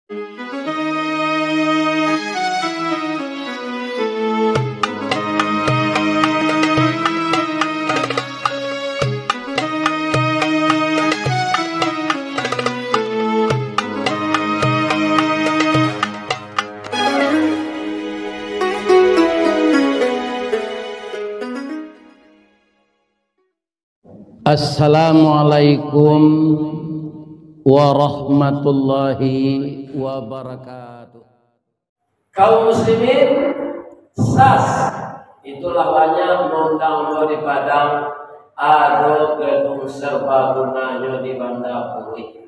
Assalamualaikum warahmatullahi wabarakatuh. Kaum muslimin, SAS itulah banyak mengundang di Padang, ada gedung serbaguna di Banda Puri.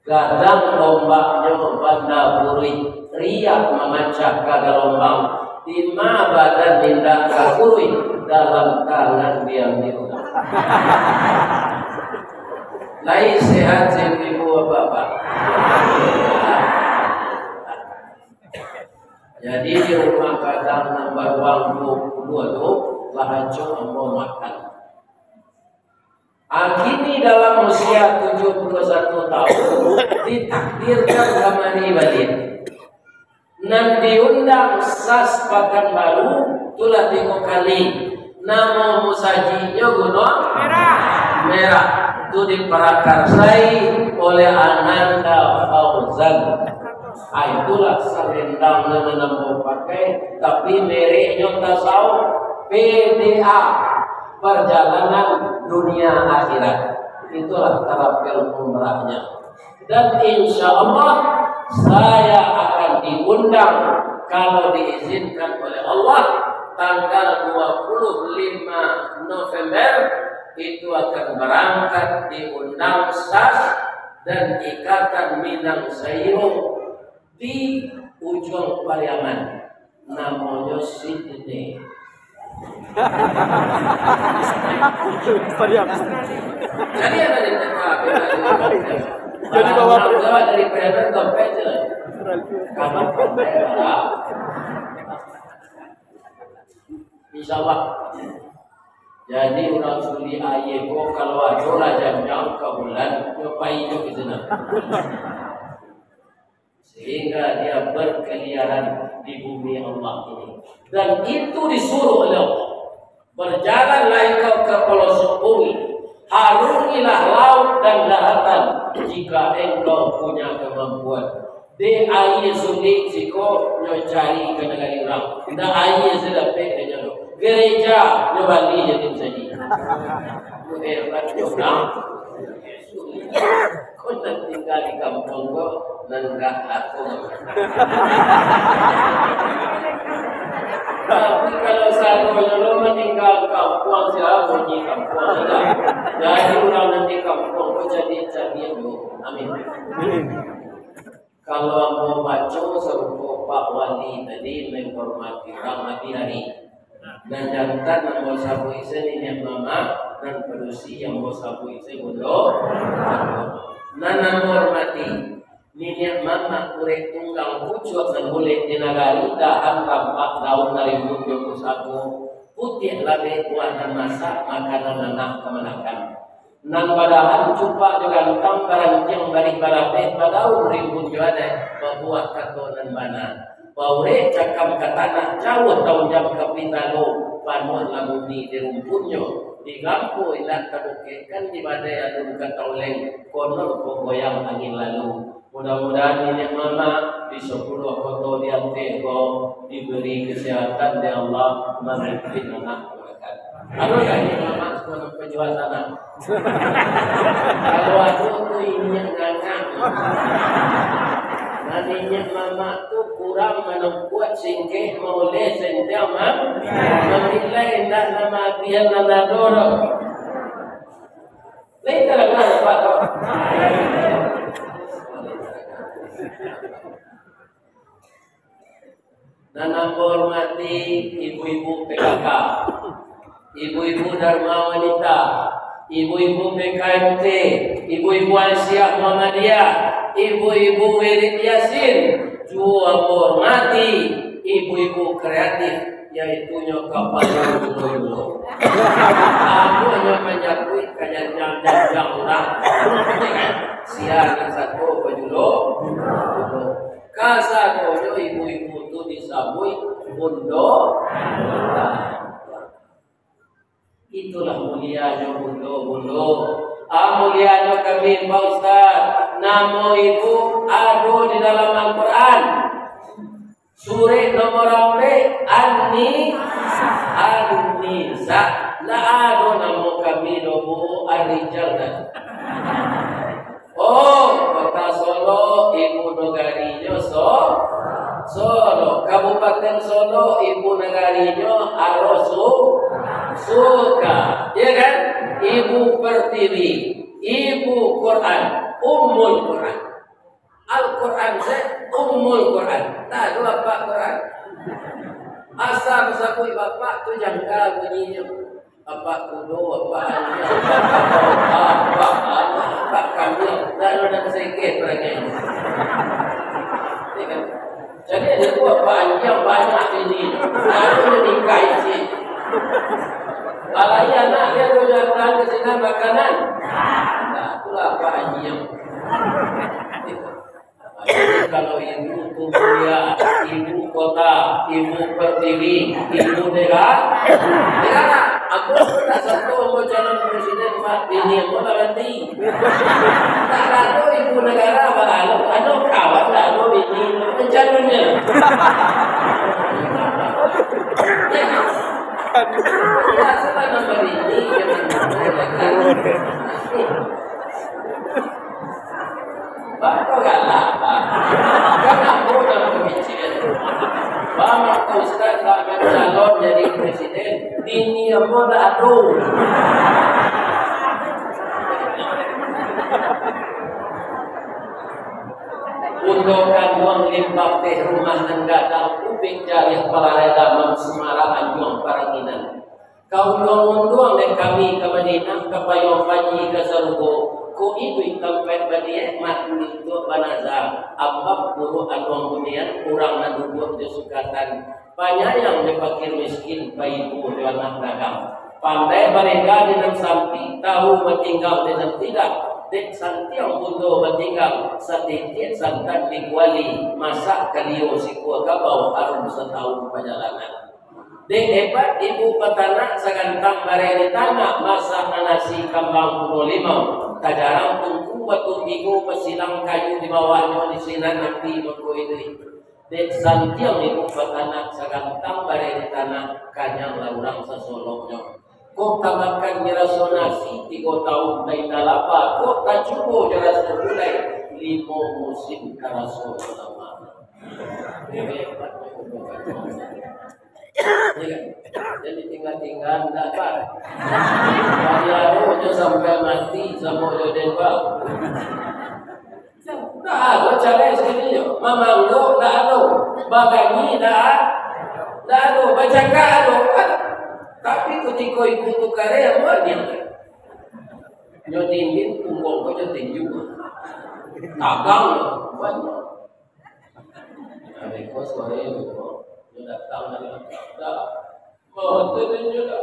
Gadang lombaknya Banda Puri, riak memecah kada lombang, lima badan tindak kakuri dalam tangan diam diam. Lai sehat ibu bapak. Jadi di rumah Gadang nomor 22 tu lahancur ambo makan. Kini dalam usia 71 tahun ditakdirkan kamari balik. Nan diundang SAS Pekanbaru tulah 3 kali. Nama musajinya gunung merah itu diperakarsai oleh Ananda Fauzan. Itulah selendang yang mau pakai, tapi mereknya tasawuf PDA, perjalanan dunia akhirat. Itulah terapel umrahnya. Dan insya Allah saya akan diundang kalau diizinkan oleh Allah tanggal 25 November itu akan berangkat diundang SAS dan Ikatan Minang Sayur di ujung Pariaman, namanya Sydney. Jadi ada di tengah. Jadi bawa dari Pariaman sampai je. Kapan Insya Allah. Jadi orang suli ayeko kalau ada raja jam ke bulan, nyopai jo ke sana. Sehingga dia berkeliaran di bumi Allah ini. Dan itu disuruh oleh Allah. Berjalanlah engkau ke pelosok bumi, harungilah laut dan daratan jika engkau punya kemampuan. De air sulit jika nyocari ke negara orang. Da air sedapet dengan gereja nyobali jadi saja. Hebat orang. Kau nak tinggal di kampung kau, nenggak aku. Tapi kalau satu lo meninggal kampung, siapa di kampung saja. Jadi orang nanti kampung kau jadi dulu. Amin. Kalau mau baca serupa Pak Wali tadi menghormati rahmati hari. Dan jantan yang mau sabu isen ini mama dan pelusi yang mau sabu isen bodoh. Nana hormati minyak mama kurek tunggang pucuk dan boleh dinagari dahan tampak daun dari bujur sabu putih labe warna masak makanan anak kemanakan. Nan padahal cupa dengan tangkaran yang balik balape badaun rimbun juada membuat katonan mana. Baure cakam ke tanah jauh tahun jam kapitalo panuan lagu di rumpunnya di gampu ilah tabukekan di badai adun katauleng konon goyang angin lalu. Mudah-mudahan ini mama di 10 foto di antego diberi kesehatan dari Allah memberi anak mereka. Kalau ini mama sekolah penjual tanah. Kalau aku tuh ini ngangak. Nadinya mama tu kurang menemput singkeh boleh sentiam memilih nak nama dia nana dorong. Lain tak ada apa tu. Nana hormati ibu-ibu PKK, ibu-ibu Dharma Wanita, ibu-ibu PKMT, ibu-ibu Aisyah Muhammadiyah, ibu-ibu Wirid Yasin, juga hormati ibu-ibu kreatif, yaitu nyokap dulu. Aku hanya menyakui kejadian orang. Siang satu pejulo, Kasadonya ibu-ibu itu disambui bundo. Itulah mulianya bundo. Mulianya kami Pak Ustaz. Nama ibu ada di dalam Al-Quran. Surah nomor An-Nisa. Nah ada nama kami nopo Ar-Rijal kan. Oh, kota Solo, ibu negarinya Solo, Kabupaten Solo, ibu negarinya Suka, ya kan? Ibu Pertiwi, ibu Quran, Ummul Quran. Al-Quran saya Ummul Quran. Tak ada bapak Quran. Asal sakui bapak tu jangka bunyinya. Bapak kudo, bapak anja, bapak kambing, tak ada sedikit mereka. Jadi ada bapak anja banyak ini. Lalu nikah isi. Kalau anak dia tu datang ke sini makanan. Nah, itulah bapak anja. Kalau ibu itu mulia, ibu kota, ibu pertiwi, ibu negara, aku tak satu mau calon presiden Pak ini mau nanti. Tak lalu ibu negara lalu, ada kawan lalu ini mencalonnya. Ya salah nama ini. Pak kau galak, Pak. Karena bodoh pemikiran. Bapak Ustaz tak akan calon jadi presiden. Ini apa tak ada. Untukkan uang limpah teh rumah dan gadang ubik jari kepala damam Semarang anjuang paranginan. Kau unduang dan kami ke Madinah ke payung haji ke Sarugo. Ko itu tempat badiah mat itu banazam abab guru anuang kemudian kurang nadubur disukatan banyak yang dipakir miskin bayi ibu dan anak dagang pandai mereka dengan sampi tahu mentinggal dengan tidak dek santi yang butuh mentinggal setitik santan miguali masak kalio sikua kabau arum setahun perjalanan. Dek hebat ibu petana sagantang bareng di tanah masak nasi kambang puno limau tajarang tungku batu tigo pesilang kayu di bawahnya di sinar nabi mako ini. Dek santiang ibu petana sagantang bareng di tanah kanyang laurang sasoloknya. Kok tamakan mirasonasi 3 tahun dari dalapa kok tak cukup jelas terulai 5 musim karaso lama. Hebat jadi tinggal-tinggal tak apa. Kalau dia sampai mati sama jodoh bang. Tak ada cara sini yo. Mama lo tak ada. Bagani tak ada. Baca ada. Tapi ketika ibu tu karya mau dia. Yo tinggi tunggu kau jo tinggi juga. Tagang lo. Ada kos korek lo. Datang dari tak mau terjun dah.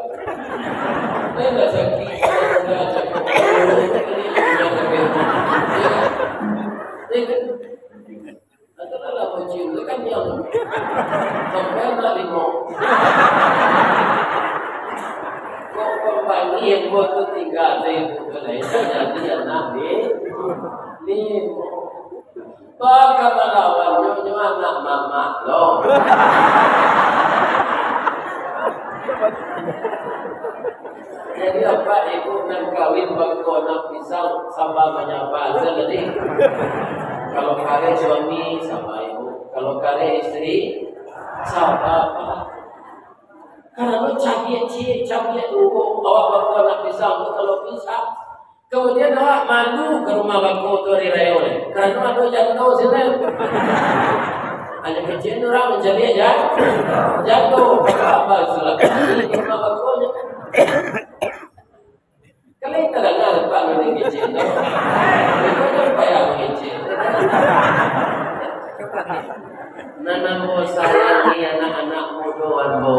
Saya dah sakit, saya dah sakit. Adalah macam tu kan yang sampai nak lima. Kau pembagi yang buat tu 3,000 kelai jadi anak lima. Bagaimana melawan nyonya anak mama lo? Jadi apa ibu nan kawin berkonak pisang sama menyapa jadi kalau kare suami sama ibu, kalau kare istri sama apa? Karena lo cabiat dulu awak berkonak pisang kalau pisang. Kemudian awak malu ke rumah bako tu rirayon. Kerana ada jatuh sini. Hanya kecil orang mencari jatuh. Apa silakan di rumah bako nya. Kalau kita dengar pak ini kecil, itu kan payah kecil. Nanam sayangi anak-anak muda bo.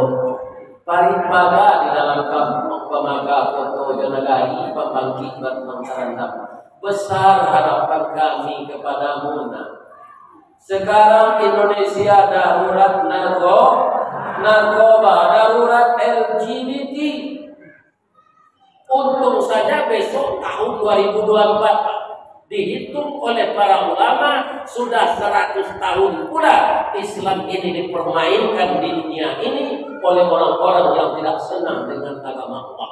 Paripada di dalam kampung pemaga foto Jonagari pembangkit Batang Sarandap. Besar harapan kami kepadamu nak. Sekarang Indonesia darurat narkoba, darurat LGBT. Untung saja besok tahun 2024 dihitung oleh para ulama sudah 100 tahun pula Islam ini dipermainkan di dunia ini oleh orang-orang yang tidak senang dengan agama Allah.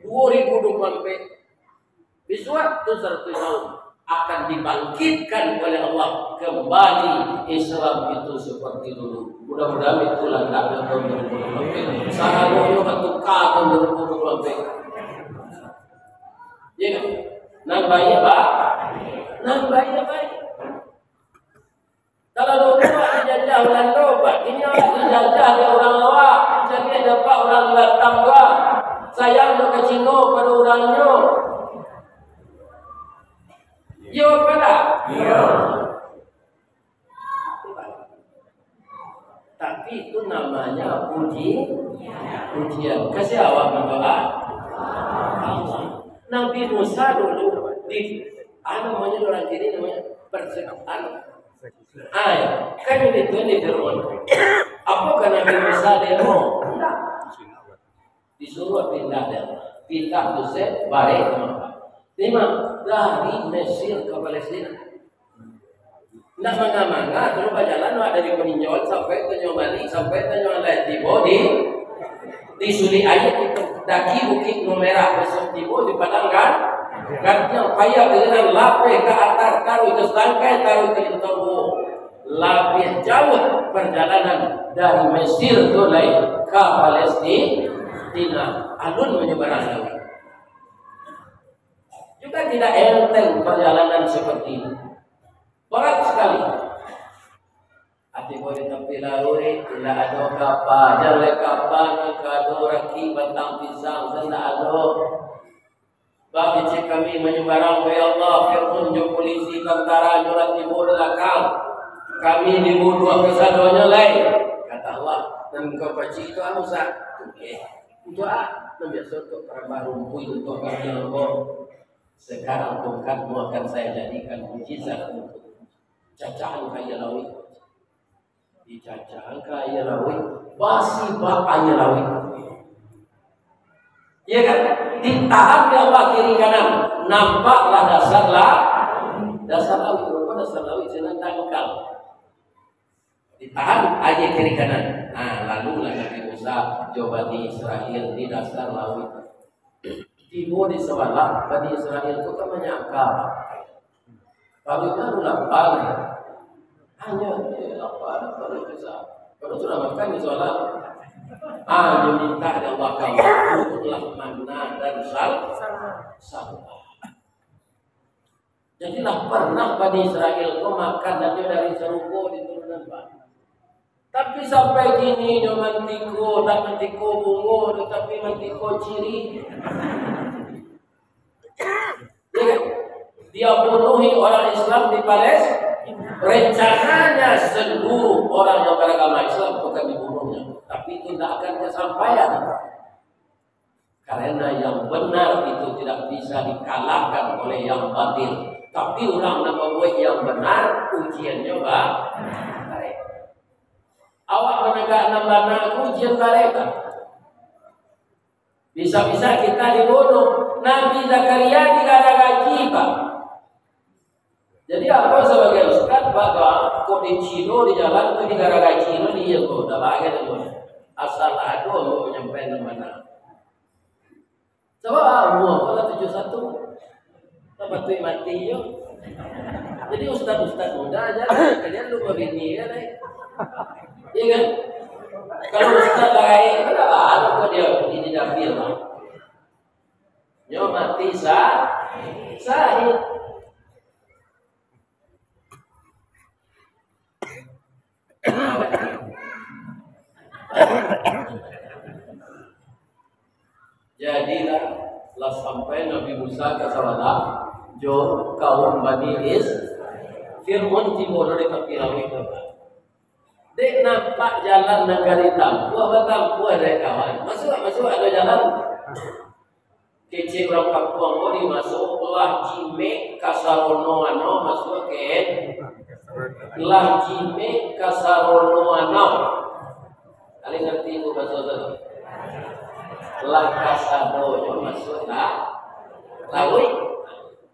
2024 besok itu 100 tahun akan dibangkitkan oleh Allah kembali Islam itu seperti dulu. Mudah-mudahan itulah tahun 2024. Sahaja atau tahun 2024. Ya kan? Nambahnya baik. Kalau dulu dijajah orang Eropa, ini orang dijajah oleh orang awak, jadi dapat orang Batam juga. Sayang ke Cina pada orangnya. Ya pada? Ya. Tapi itu namanya ujian. Kasih awak berdoa. Allah. Nabi Musa dulu di namanya orang kiri namanya persekutuan. Kan itu di Fir'aun. Apakah Nabi Musa demo? Tidak. Disuruh pindah tuh balik lima dari Mesir ke Palestina. Tidak mangga-mangga terus berjalan dari Peninjauan sampai ke Nyomali sampai ke Nyomali Tibo di Suli ayat itu daki bukit Numerah besok Tibo di Padang kan yang payah dengan lapeh ke atas taruh ke Stangkai taruh ke Intobo lapeh jauh perjalanan dari Mesir mulai ke Palestina alun menyeberang laut juga tidak enteng perjalanan seperti ini berat sekali. Ati boleh tapi laruri tidak ada kapal, jalan kapal kado raki batang pisang tidak ada. Bagi cik kami menyebarang ya Allah firman jo polisi tentara jurat timur belakang kami dibunuh kesadonya lain kata Allah dan kau pacik itu Musa doa biasa untuk para rumpui untuk kami Allah sekarang tongkatmu akan saya jadikan mujizat untuk cacahan kaya laut. Dicacahan kaya laut, basi bapaknya laut. Ya kan? Ditahan di Allah kiri kanan, nampaklah dasar laut. Apa dasar laut? Jangan tangkal. Ditahan aja kiri kanan. Lalu Nabi Musa coba di Israel di dasar laut. Tiba di sebelah Bani Israel itu kan menyangka. Kalau itu lapar. Hanya lapar kalau bisa. Kalau sudah makan di sholat, minta Allah kamu manna dan salwa. Jadilah pernah Bani Israel itu makan dari serupo di turunan Bani. Tapi sampai kini dia mantiko, tak mantiko bungo, tetapi mantiko ciri. Dia bunuhi orang Islam di Palestina. Rencananya seluruh orang yang beragama Islam bukan dibunuhnya, tapi itu tidak akan kesampaian karena yang benar itu tidak bisa dikalahkan oleh yang batil. Tapi orang nama buat yang benar ujiannya baik. Awak menegak nama ujian mereka. Bisa-bisa kita dibunuh. Nabi Zakaria tidak ada gaji Pak. Jadi apa sebagai ustaz bahwa kode Cino di jalan itu di gara-gara Cino di Yego, dah bahagia tu. Asal ada mau menyampaikan mana. Coba kalau 71 dapat tu mati yo. Jadi ustaz muda aja kalian lupa bini ya deh. Iya kan? Kalau ustaz lain kenapa ada kok dia ini dapil. Yo mati sahih. Jadilah lah sampai Nabi Musa ke sana jo kaum Bani Fir'aun timur dari tepi laut itu. Dek nampak jalan negari tampu ada kawan. Masuk ada jalan. Kecil orang kampung mau dimasuk belah Cime Kasarono masuk ke Lajime kasarono anau. Kalian ngerti itu bahasa Jawa? Lakasado yo maksud lawi.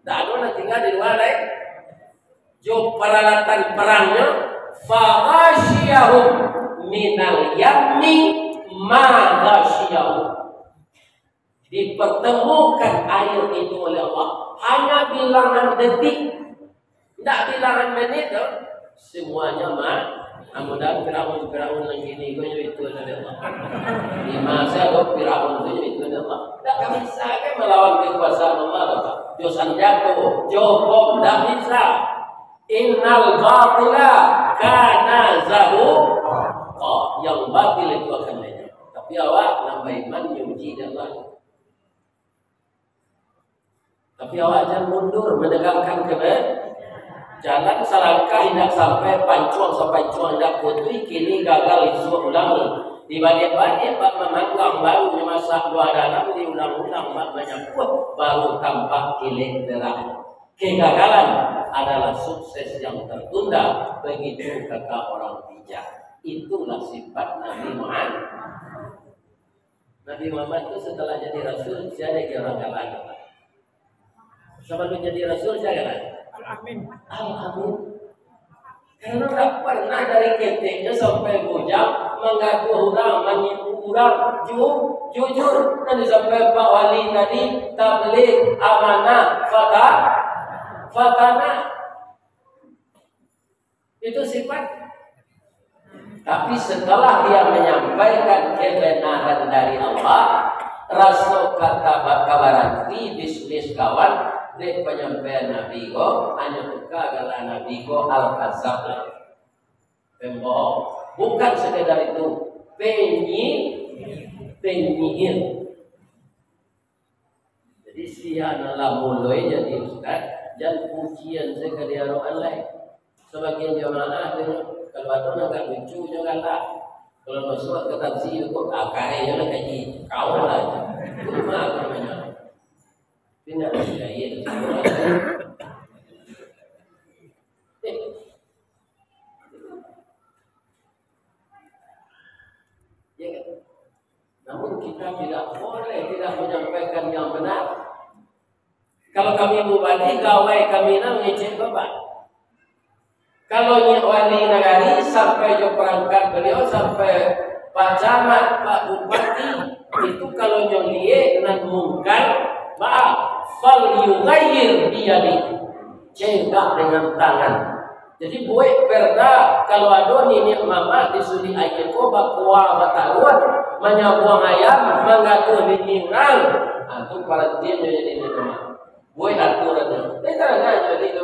Tak ada nak tinggal di luar jo peralatan perangnya faghashiyahum minal yammi ma ghashiyahum. Dipertemukan air itu oleh Allah hanya bilangan detik, tidak bilangan menit. Semuanya mudah Firaun yang gini gue itu adalah Allah. Di masa gue Firaun itu adalah Allah. Tak bisa kan melawan kekuasaan Allah. Josan jatuh, jawab tidak bisa. Innal batila kana zahuqa. Yang batil itu akan lenyap. Tapi awak nambah iman nyuci dan lalu. Tapi awak jangan mundur menegakkan jalan selangkah tidak sampai pancuang tidak putih kini gagal isu ulang. Di balik-balik bab memanggang baru memasak dua dalam di undang-undang bab banyak baru tampak kilik terang. Kegagalan adalah sukses yang tertunda, begitu kata orang bijak. Itulah sifat Nabi Muhammad. Nabi Muhammad itu setelah jadi rasul siapa yang orang galak. Sebelum jadi rasul siapa galak? Al-Amin. Karena tak pernah dari keteknya sampai bujang mengaku orang, menipu orang, jujur. Dan sampai Pak Wali tadi tabligh amanah fatana. Itu sifat. Tapi setelah dia menyampaikan kebenaran dari Allah, rasul kata kabaranti bisnis kawan. Dek penyampaian Nabi go hanya buka galah Nabi go al-kazab lah, pembohong. Bukan sekedar itu, penyihir. Jadi sianalah mulai jadi ustaz dan pujian saya ke dia orang lain. Sebagian jamaah kalau ada agak lucu jangan lah. Kalau masuk ke taksi itu kok akarnya lah kaji kau lah. Itu mah namanya. Tidak ada yang namun kita tidak boleh tidak menyampaikan yang benar. Kalau kami mubadi gawai kami nak mengecek bapak. Kalau wali nagari sampai jo perangkat beliau sampai Pak Camat, Pak Bupati itu kalau nyolie nak mungkar maaf fal yughayyir biyadi, cetak dengan tangan. Jadi buat perda kalau ada nenek mama disuli ayam ko bakwa bataluan menyabuang ayam mengatur binirang itu para dia jadi nenek mama buat aturan itu kan jadi itu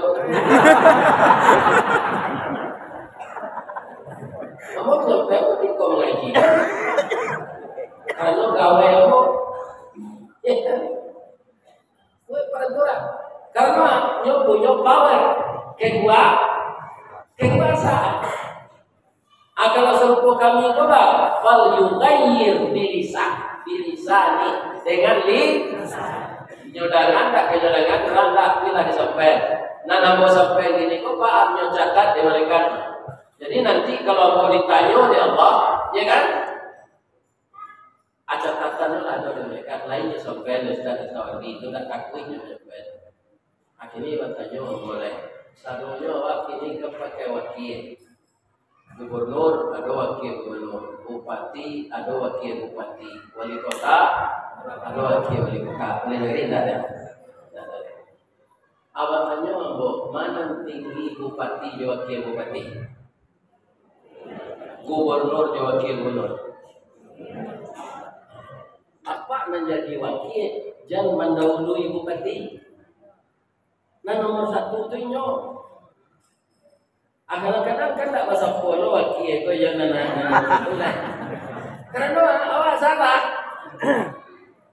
kamu sampai ketika mengaji kalau gawe kamu peraturan karena punya power kekuasaan. Kalau serupa kami coba fal yughayyir bilisani dengan nyodangan tak kenyodangan rendah bila disampaikan. Nah namo sampai gini kok Pak nyocatat di mereka. Jadi nanti kalau mau ditanya oleh Allah, ya kan? Catatan ada di mereka lainnya sampai Ustaz Sawadi itu dah takunya sampai. Akhirnya bertanya boleh. Satunya wakil ke pakai wakil. Gubernur ada wakil gubernur, bupati ada wakil bupati, wali kota ada wakil wali kota. Boleh negeri tidak ada. Abang tanya mana tinggi bupati dan wakil bupati? Gubernur dan wakil gubernur. Apa menjadi wakil jangan mendahului bupati. Nah nomor satu tu nyo. Kadang-kadang kan tak pasal polo wakil itu yang nana karena awak salah.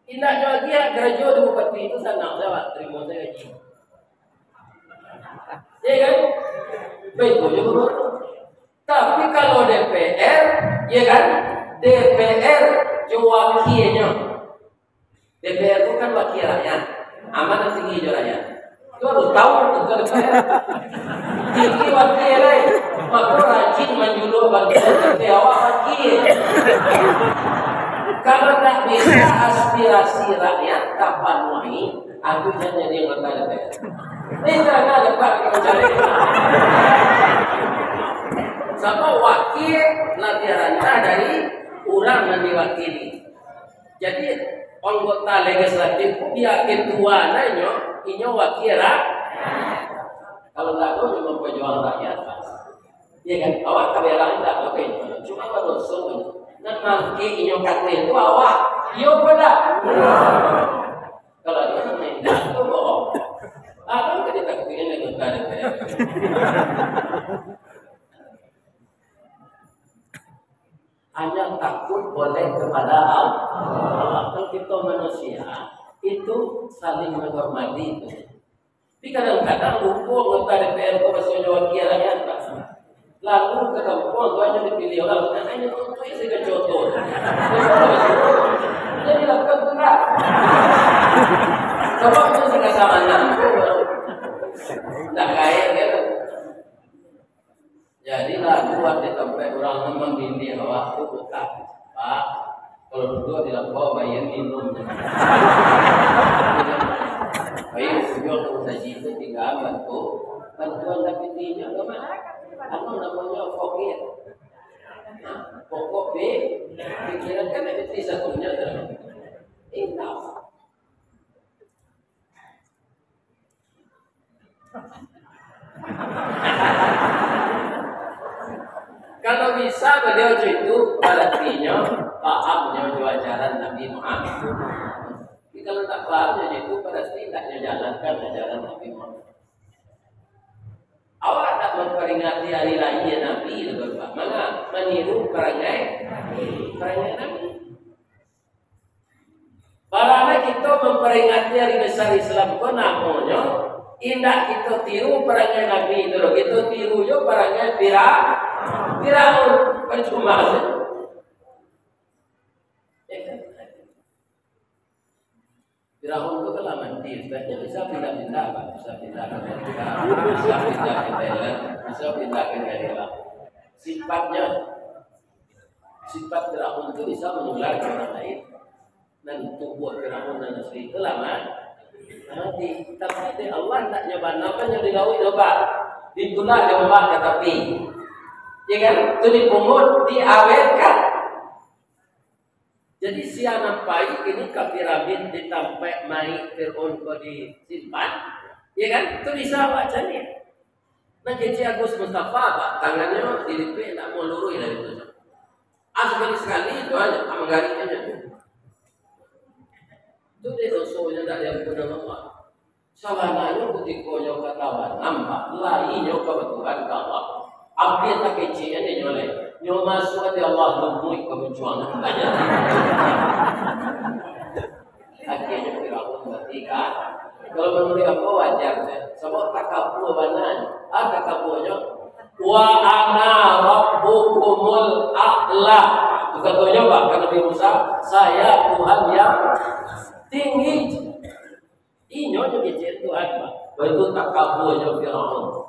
Indahnya lagi kerja di bupati itu sana saya terima saya gaji. Ya kan? Betul juga. Tapi kalau DPR, ya kan? DPR wakilnya. DPR itu kan wakil rakyat. Amanat tinggi rakyat. Itu harus tahu betul saya. Tinggi wakil maka rajin menjulur bagian awak wakil. Kalau tak bisa aspirasi rakyat kapan wahi, aku jadi anggota DPR. Ini karena dapat mencari. Sama wakil latihannya dari orang yang diwakili. Jadi anggota legislatif dia ketua nanya, ini wakil rakyat. Kalau nggak tahu cuma pejuang rakyat, iya kan? Awak kabelang tidak oke, cuma kalau suruh nanti ini kata itu awak, iya pada. Kalau dia main itu bohong. Apa yang kita kepingin dengan kata hanya takut boleh kepada Allah. Kalau kita manusia itu saling menghormati itu. Tapi kadang-kadang lupa anggota DPR itu masih wakil rakyat. Lalu kadang-kadang itu hanya dipilih orang. Hanya untuk isi kecontoh. Jadi lakukan berat. Sebab itu saya sama anak. Tak kaya gitu. Jadi lalu ada tempat orang membimbing waktu buka. Pak, kalau berdua tidak bawa bayar minum. Baik, tujuan organisasi itu tinggal bantuan dapetinnya kemana? Apa namanya fakir? Pokok B, pikiran kan ada satunya dalam indah. Kalau bisa beliau itu artinya pahamnya ajaran Nabi Muhammad. Tapi kalau tak pahamnya itu pasti tidaknya jalankan ajaran Nabi Muhammad. Awak tak memperingati hari raya Nabi itu bagaimana meniru perangai Nabi. Barangnya kita memperingati hari besar Islam itu namanya indah kita tiru perangai Nabi itu. Kita tiru juga perangai Firaun percuma saja. Firaun itu kalau mandi, bisa pindah-pindah, bisa pindah ke Amerika, bisa pindah ke Thailand, bisa pindah ke Nigeria. Sifat Firaun itu bisa menular ke orang lain. Dan tubuh Firaun dan asli itu lama. Tapi Allah tak nyoba namanya di laut nyoba, ditular nyoba ke tepi. Ya kan? Itu dipungut, diawetkan. Jadi sia nampai ini ke piramid ditampai mai Fir'aun ko disimpan. Ya kan? Itu bisa bacanya. Nah kecil Agus Mustafa Pak, tangannya dilipik tak mau lurus dari itu. Sekali itu aja, amgarinya. Itu dia dosonya tak yang benar Allah. Sawananya putih koyo katawan, nampak lainnya kebetulan Allah. Abdi tak kecil ini nyoleh. Nyo masuk hati Allah lumui kemencuangan banyak. Akhirnya Firaun bertiga. Kalau menurut aku wajar, sebab takabur banan, takaburnya wa ana rabbukumul a'la. Itu katanya Pak, kata Nabi Musa, saya Tuhan yang tinggi. Inyo juga Tuhan Pak. Itu takaburnya Firaun.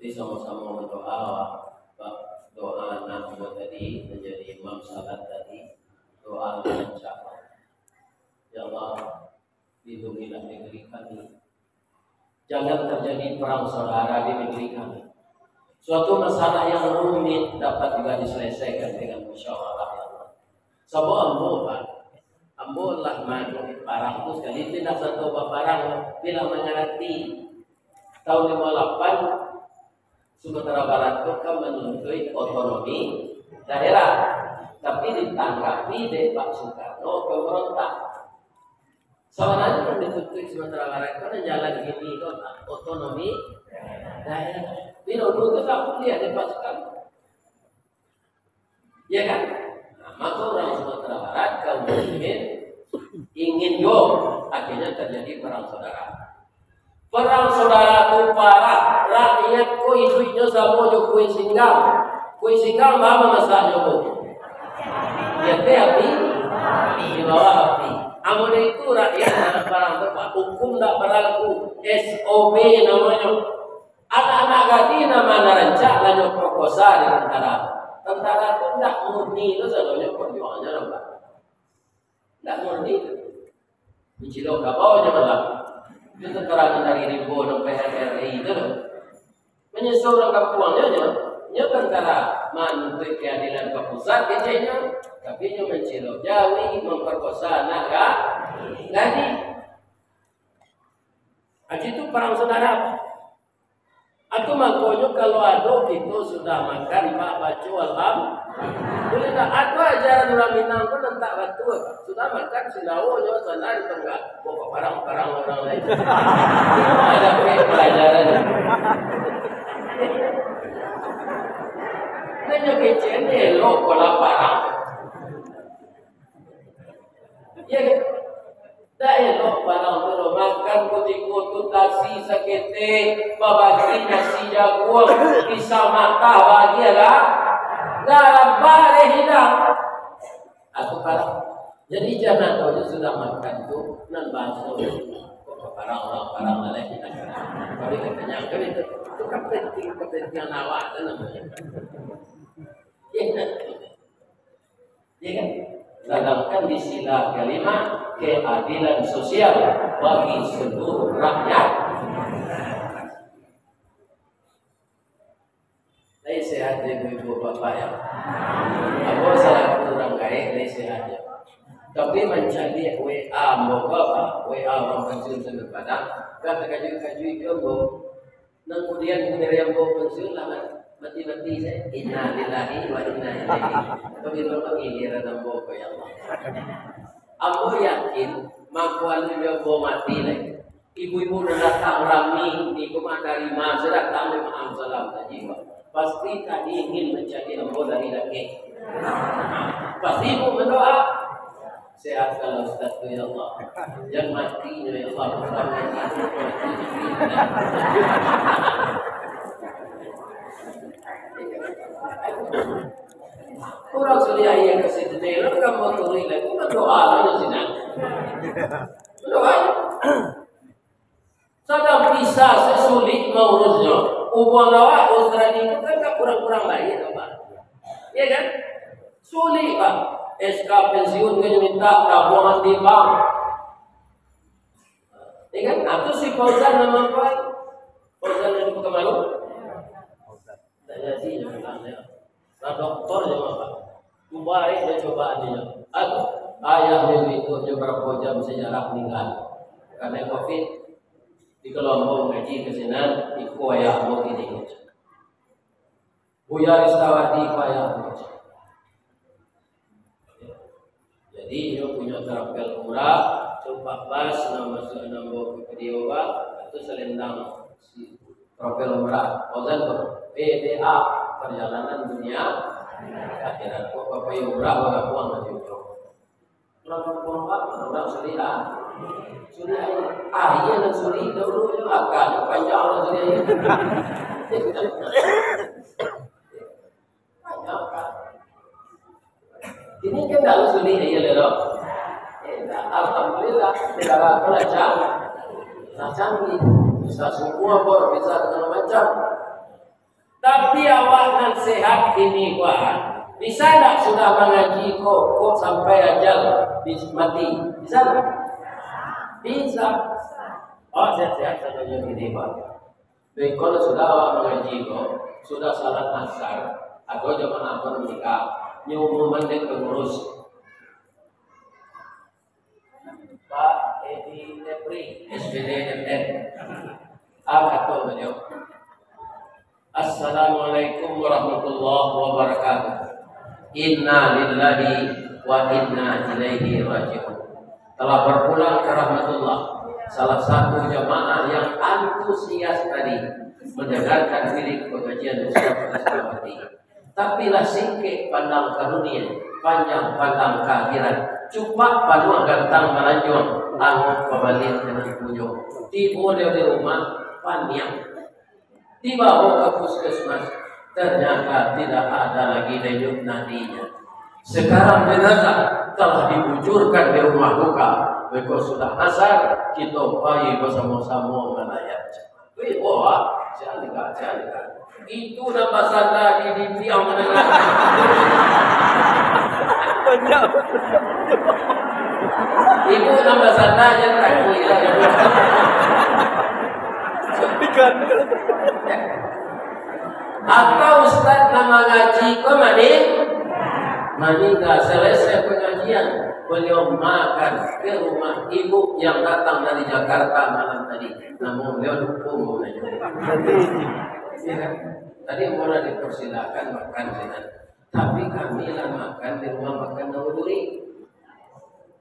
Jadi sama-sama berdoa, doa anak tadi menjadi imam salat tadi, doa mencapai. Ya Allah, lindungilah negeri kami. Jangan terjadi perang saudara di negeri kami. Suatu masalah yang rumit dapat juga diselesaikan dengan musyawarah ya Allah. Sebab ambo lah maju parang itu sekali tidak satu barang bila mengerti tahun 58 Sumatera Barat itu kan menuntut otonomi daerah, tapi ditanggapi oleh Pak Soekarno pemberontak. Sebenarnya yang dituntut Sumatera Barat itu jalan gini otonomi daerah. Tapi dulu itu tak lihat di Pak Soekarno, ya kan? Nah, maka orang Sumatera Barat kaum muslimin ingin akhirnya terjadi perang saudara. Perang saudara itu parah. Rakyat ko hidupnya sama jo kue singgang. Kue singgang apa masaknya ko? Ya teh api di bawah api. Amun itu rakyat barang tepat, hukum tak berlaku, SOP namanya. Anak-anak gadis nama rancak lanjut proposal di tentara itu tidak murni itu sebenarnya perjuangannya nampak. Tidak murni. Mencilok apa aja malah. Itu tentara dari Rimbo sampai RRI itu. Menyusul orang kampungnya aja. Nya tentara menuntut keadilan ke pusat kecilnya, tapi nya mencilok Jawi memperkosa anak gadis. Aji itu perang saudara. Atau makanya kalau ada kita sudah makan Pak Bacu boleh tak ada ajaran orang Minang pun tak batu sudah makan silawo nyo sana di tengah pokok parang-parang orang lain. Ada pelajaran. Nanya kecil ni elok pola parang. Ya kan? Tak elok parang tu makan kutu-kutu tasi sakete babagi nasi jagung pisau mata bahagialah dalam bare hilang aku parang. Jadi jangan kau sudah makan tu nan basuh parang lain kita. Kalau katanya kan itu kepentingan awak namanya. Ya kan? Sedangkan di sila kelima keadilan sosial bagi seluruh rakyat. Saya sehat ya ibu bapak ya. Aku salah kurang kaya, saya sehat ya. Tapi mencari WA mau bapak, WA orang pensiun sampai padang, kata kaju itu mau. Dan kemudian yang mau pensiun lah. Mati-mati saya inna lillahi wa inna ilaihi begitu mengilir dan bawa ya Allah. Aku yakin makuan dia bawa mati lagi. Ibu-ibu datang rami di rumah dari mana datang memang salam tadi pasti tadi ingin mencari ambo dari laki. Pasti ibu berdoa sehatkanlah Ustaz ya Allah. Yang mati ya Allah. Orang sudah yang ke situ daerah kamu tulis lagi berdoa aja sih nak. Berdoa. Sedang bisa sesulit mengurusnya. Ubang awak Australia itu kan kurang-kurang baik apa? Ya kan? Sulit pak. SK pensiun kan minta tabungan di bank. Ya kan? Atau si Fauzan nama apa? Fauzan yang kemarin. Saya sih yang bilang nah dokter jangan apa kembali dia cobaannya ayah itu beberapa jam sejarah meninggal karena COVID di kelompok ngaji kesana ikut ayah mau ini Buya Ristawati ayah jadi dia punya terapel murah coba pas nama video itu selendang si terapel murah Ozan PDA perjalanan dunia akhirat kok apa yang berapa uang nanti orang suri iya dan suri dulu itu akan panjang dan suri ini kan dalam suri ya loh alhamdulillah tidak belajar canggih bisa semua bor bisa segala macam. Tapi awak kan sehat ini kuat. Bisa tak sudah mengaji kok sampai ajal mati? Bisa tak? Bisa. Oh sehat-sehat saja ini pak. Jadi kalau sudah awak mengaji kok sudah salat asar atau jamaah apa menikah, nyumuman dan pengurus. Pak Edi Nepri SPD MN. Atau beliau. Assalamualaikum warahmatullahi wabarakatuh. Inna lillahi wa inna ilaihi raji'un. Telah berpulang ke rahmatullah salah satu jamaah yang antusias tadi mendengarkan milik pengajian Ustaz Ristawati. Tapi lah singkit pandang karunia, panjang pandang keakhiran, cupak panua gantang melanjut, angin pembalik dengan kunjung. Tiba dia di rumah, panjang. Dibawa ke puskesmas, ternyata tidak ada lagi denyut nadinya. Sekarang jenazah telah dibujurkan di rumah duka Mereka sudah asar kita bayi bersama-sama melayat. Wih, wah, jangan. Itu nama sana di tiang menengah. Ibu nama sana yang takut ya. Atau Ustaz nama ngaji kok mani nggak selesai pengajian, beliau makan ke rumah ibu yang datang dari Jakarta malam tadi. Namun beliau dukung ya kan? Tadi mulai dipersilakan makan dengan, tapi kami lah makan di rumah makan Nawuduri.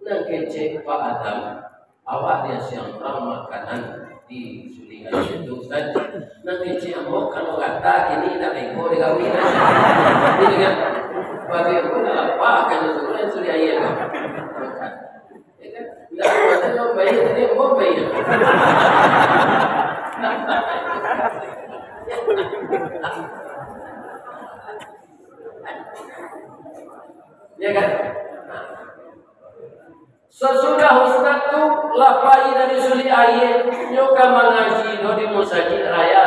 Nah kecek Pak Adam, awak dia siang orang makanan di sulingan itu saja. Nah kecek amok kalau kata ini tak ego digawin aja. Ini kan, bagi aku dalam apa kan itu kan sudah iya kan. Ya kan, tidak ada yang baik tadi mau baik. Ya kan? Sesudah Ustaz tu lapai dari suli ayat nyoka mengaji di musajid raya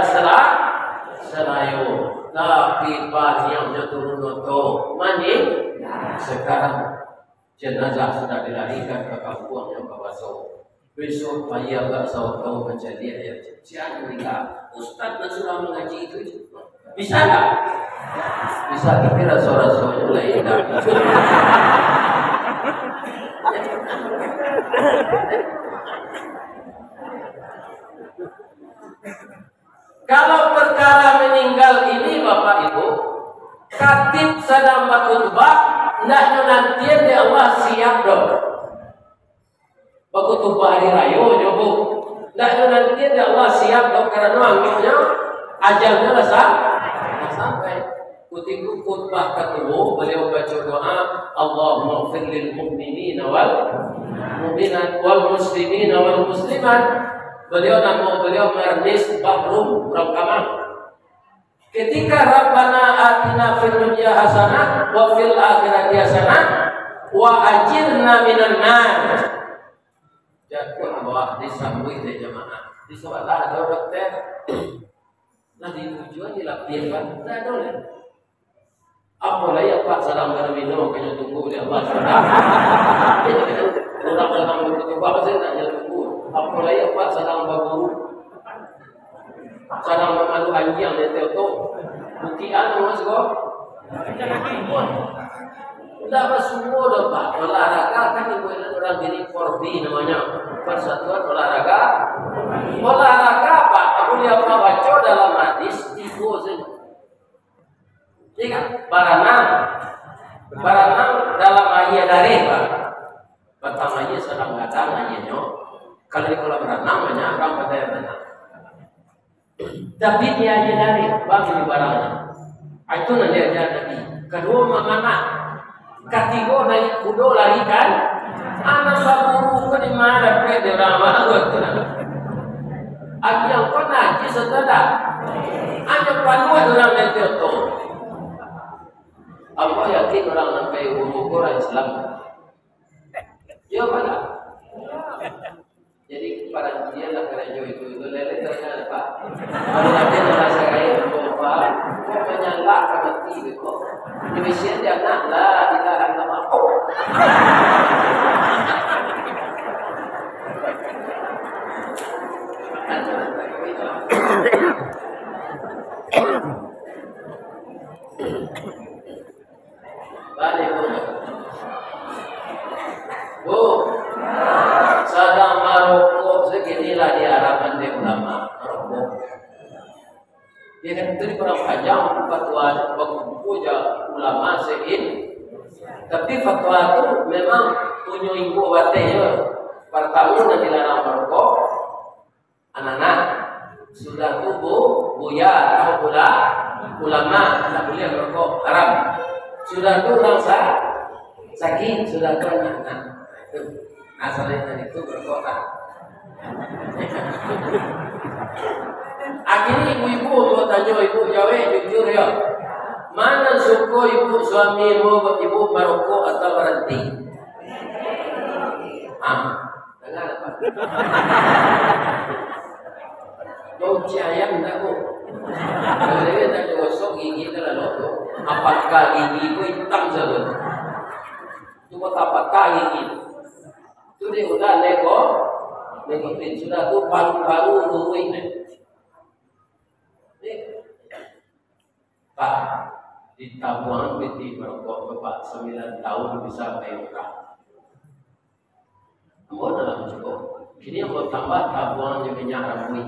Selayo. Tapi pas yang turun noto mani sekarang jenazah sudah dilarikan ke kampung yang Kawaso. Besok pagi agak tahu menjadi ayat jangan nikah. Ustaz sudah mengaji itu bisa tak? Bisa dikira suara-suaranya lain tak? Kalau perkara meninggal ini Bapak Ibu, katib sedang berkhutbah, nak nantian di Allah siap dong. Berkhutbah hari raya jobo, nak nantian di Allah siap dong karena anggapnya ajalnya lah sampai. Kutiku khutbah ketemu beliau baca doa Allahumma ighfir lil mu'minina wal mu'minat wal muslimina wal muslimat. Beliau mernis bahrum rakaman. Ketika Rabbana atina fid dunya hasanah wa fil akhirati hasanah wa ajirna minan nar. Jatuh bawah disambui oleh jemaah. Di sebelah ada dokter. Nah di tujuan dilapirkan tidak boleh. Apalah ya Pak salam minum kena tunggu di Allah. Orang salam berdoa saya tak tunggu. Apalah ya Pak salam baguru. Salam memalu anjing yang itu. Buktian Mas kok. Sudah semua dah Pak. Olahraga kan ibu orang jadi korbi namanya. Persatuan olahraga. Olahraga Pak. Aku lihat baca dalam hadis ibu saja. Jika baranang dalam ayat dari Pak. Pertamanya sedang datang ayatnya. Kalau di kolam renang banyak orang pada yang renang. Tapi dia ayat dari bagi di barangnya. Itu nanti ajar Nabi. Kedua mana? Ketiga naik kudo larikan. Anak baburu ke di mana? Pergi orang mana? Aki yang kau najis setelah. Hanya panuh orang nanti itu. Apa yakin orang sampai umur Islam? Ya mana? Jadi para dia nak kerja itu lele ternyata Pak. Kalau nanti merasa kaya lupa, kok menyalak mati kok. Demikian dia nak lah tidak akan apa. Balik Bu, sedang merokok seginilah di harapan dia ulama merokok. Dia kan itu kurang panjang fatwa puja ulama sein. Tapi fatwa itu memang punya ibu watenya. Pertama dan dilarang merokok anak-anak sudah tubuh buya atau pula ulama tak boleh merokok haram. Sudah tu orang sakit, sudah tu anak-anak. Asalnya itu berkota. Akhirnya ibu-ibu mau tanya ibu jawab jujur ya. Mana suka ibu suami ibu merokok atau berhenti? dengar apa? Bau ayam enggak kok. Kalau tak gosok gigi terlalu tu. Apakah gigi itu hitam saja? Cuma apakah gigi? Itu dia udah negotin sudah tu paru-paru nungguin. Pak, di tabungan PT merokok Pak 9 tahun bisa bayar. Ambo dalam cukup. Kini ambo tambah tabungan yang minyak rambut.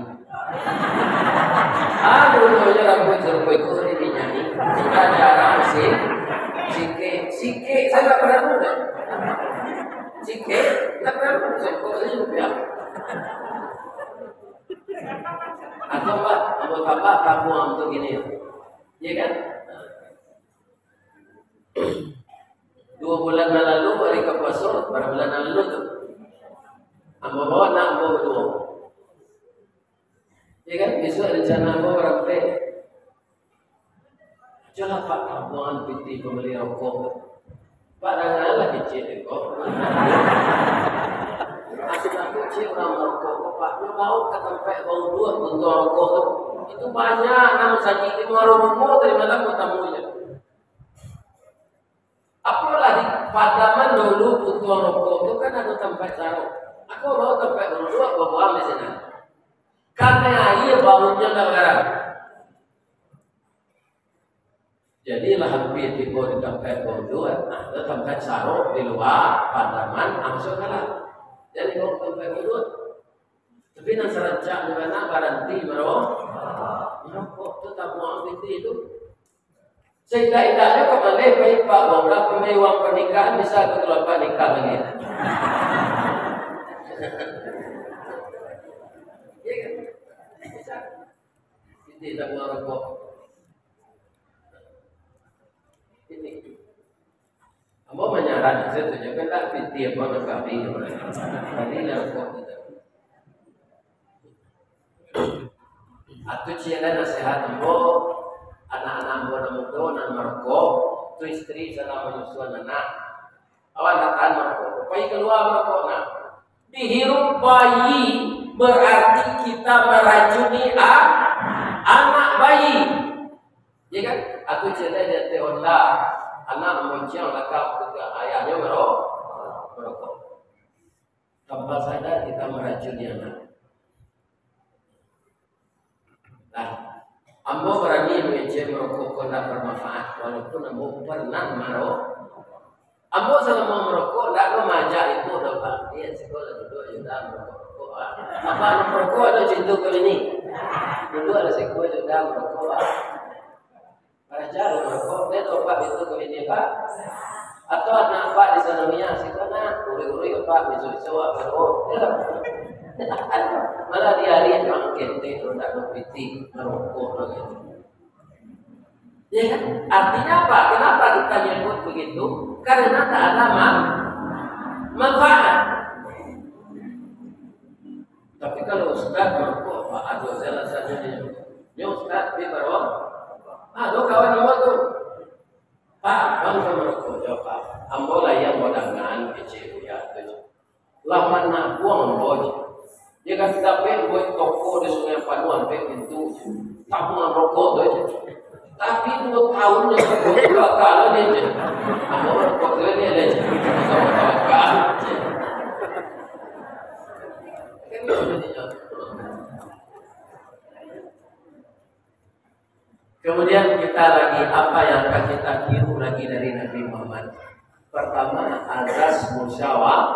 Aduh, rambut jeruk itu ini nyanyi. Kita jarang sih. Sike, saya nggak pernah muda. Sike, nggak pernah muda. Kok saya juga. Atau Pak, ambo tambah tabungan untuk gini. Iya kan? 2 bulan lalu hari ke pasar, berapa bulan lalu tu? Ambo bawa nak ambo berdua. Ya kan? Besok rencana ambo berapa? Jangan Pak tabungan PT pembeli rokok. Pak jangan lagi kecil kok. Aku kecil orang rokok. Pak, lu tahu ke tempat bau dua untuk rokok tu? Itu banyak namun saja di warung dari mana kau tamunya. Apalagi padaman dulu untuk rokok itu kan ada tempat sarung. Aku bawa tempat dulu aku bawa di sini. Karena air baunya negara. Jadi lahan PT di tempat dulu, ada tempat sarung di luar padaman langsung kalah. Jadi bawa tempat dulu. Tapi nak serancak di mana garanti merokok itu tabungan PT itu. Sehingga-hingga kembali baik Pak Bangga pemewang pernikahan bisa keluar nikah lagi. Iya kan? Bisa. PT tabungan rokok. Ini. Kamu menyarankan saya tunjukkan tak PT apa nak kami. Tadi rokok kita. Atau ciaran nasihat ambo anak-anak muda muda merokok, tu istri salah menyusuan anak. Awak tahan merokok, bayi keluar merokok nak. Dihirup bayi berarti kita meracuni anak bayi. Ya kan? Aku cerita dari Honda, anak moncong lakap ke ayahnya merokok. Tanpa sadar kita meracuni anak. Nah, ambo berani mengecek merokok tidak bermanfaat walaupun ambo pernah merokok. Ambo selama merokok tidak mengajak itu dapat dia sekolah duduk sudah merokok. Apa merokok ada cinta kali ini? Dulu ada sekolah sudah merokok. Para cara merokok dia dapat itu kali ini Pak. Atau anak Pak di sana punya sekolah uri-uri Pak besok sewa merokok. Malah dia lihat orang kente tidak berpiti merokok lagi. Ya kan? Artinya apa? Kenapa kita nyebut begitu? Karena tak ada manfaat. Tapi kalau Ustaz merokok, Pak ada salah satunya. Ya Ustaz dia merokok. Ada kawan ambo tu. Pak, bang merokok jawab Pak. Ambo lah yang modangan kecil ya tu. Laman nak buang ambo. Dia kasih sampai buat toko di Sungai Paduan pintu tabungan rokok tu aja. Tapi 2 tahun yang kedua kali dia je. Apa rokok tu dia aja. Sama-sama. Kemudian kita lagi apa yang akan kita tiru lagi dari Nabi Muhammad. Pertama azas musyawarah.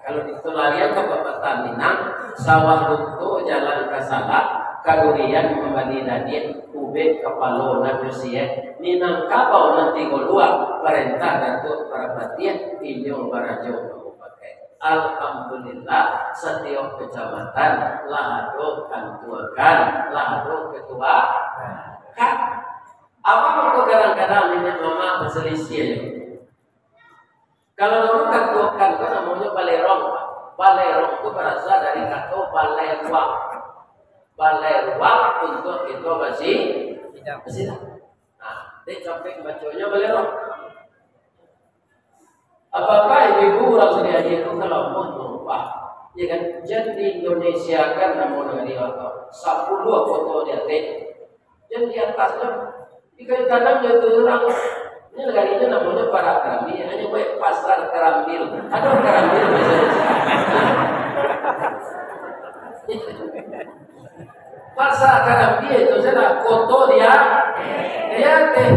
Kalau itu larian ke Bapak Minang, sawah itu jalan ke salah, kadurian membani dadin, ube kepala nadusia, Minang kabau nanti keluar, perintah datuk perabatian, inyong barajo kamu pakai. Alhamdulillah, setiap kecamatan, lahado kantuakan, lahado ketua, kan? Apa mau kadang-kadang minyak mama berselisih? Kalau dulu kantuakan kan namanya balerong. Balerong itu berasal dari kata balerwang. Balerwang untuk itu masih tidak. Nah, dia sampai bacanya balerong. Apakah ibu orang sedia itu kalau mau numpah, ya kan? Jadi Indonesia kan namun dari apa? 10 foto dia teh. Dan di atasnya ikan tanamnya itu orang ini negarinya namanya para kerambil, hanya buat pasar kerambil. Ada kerambil pasar kerambil itu sana foto dia teh.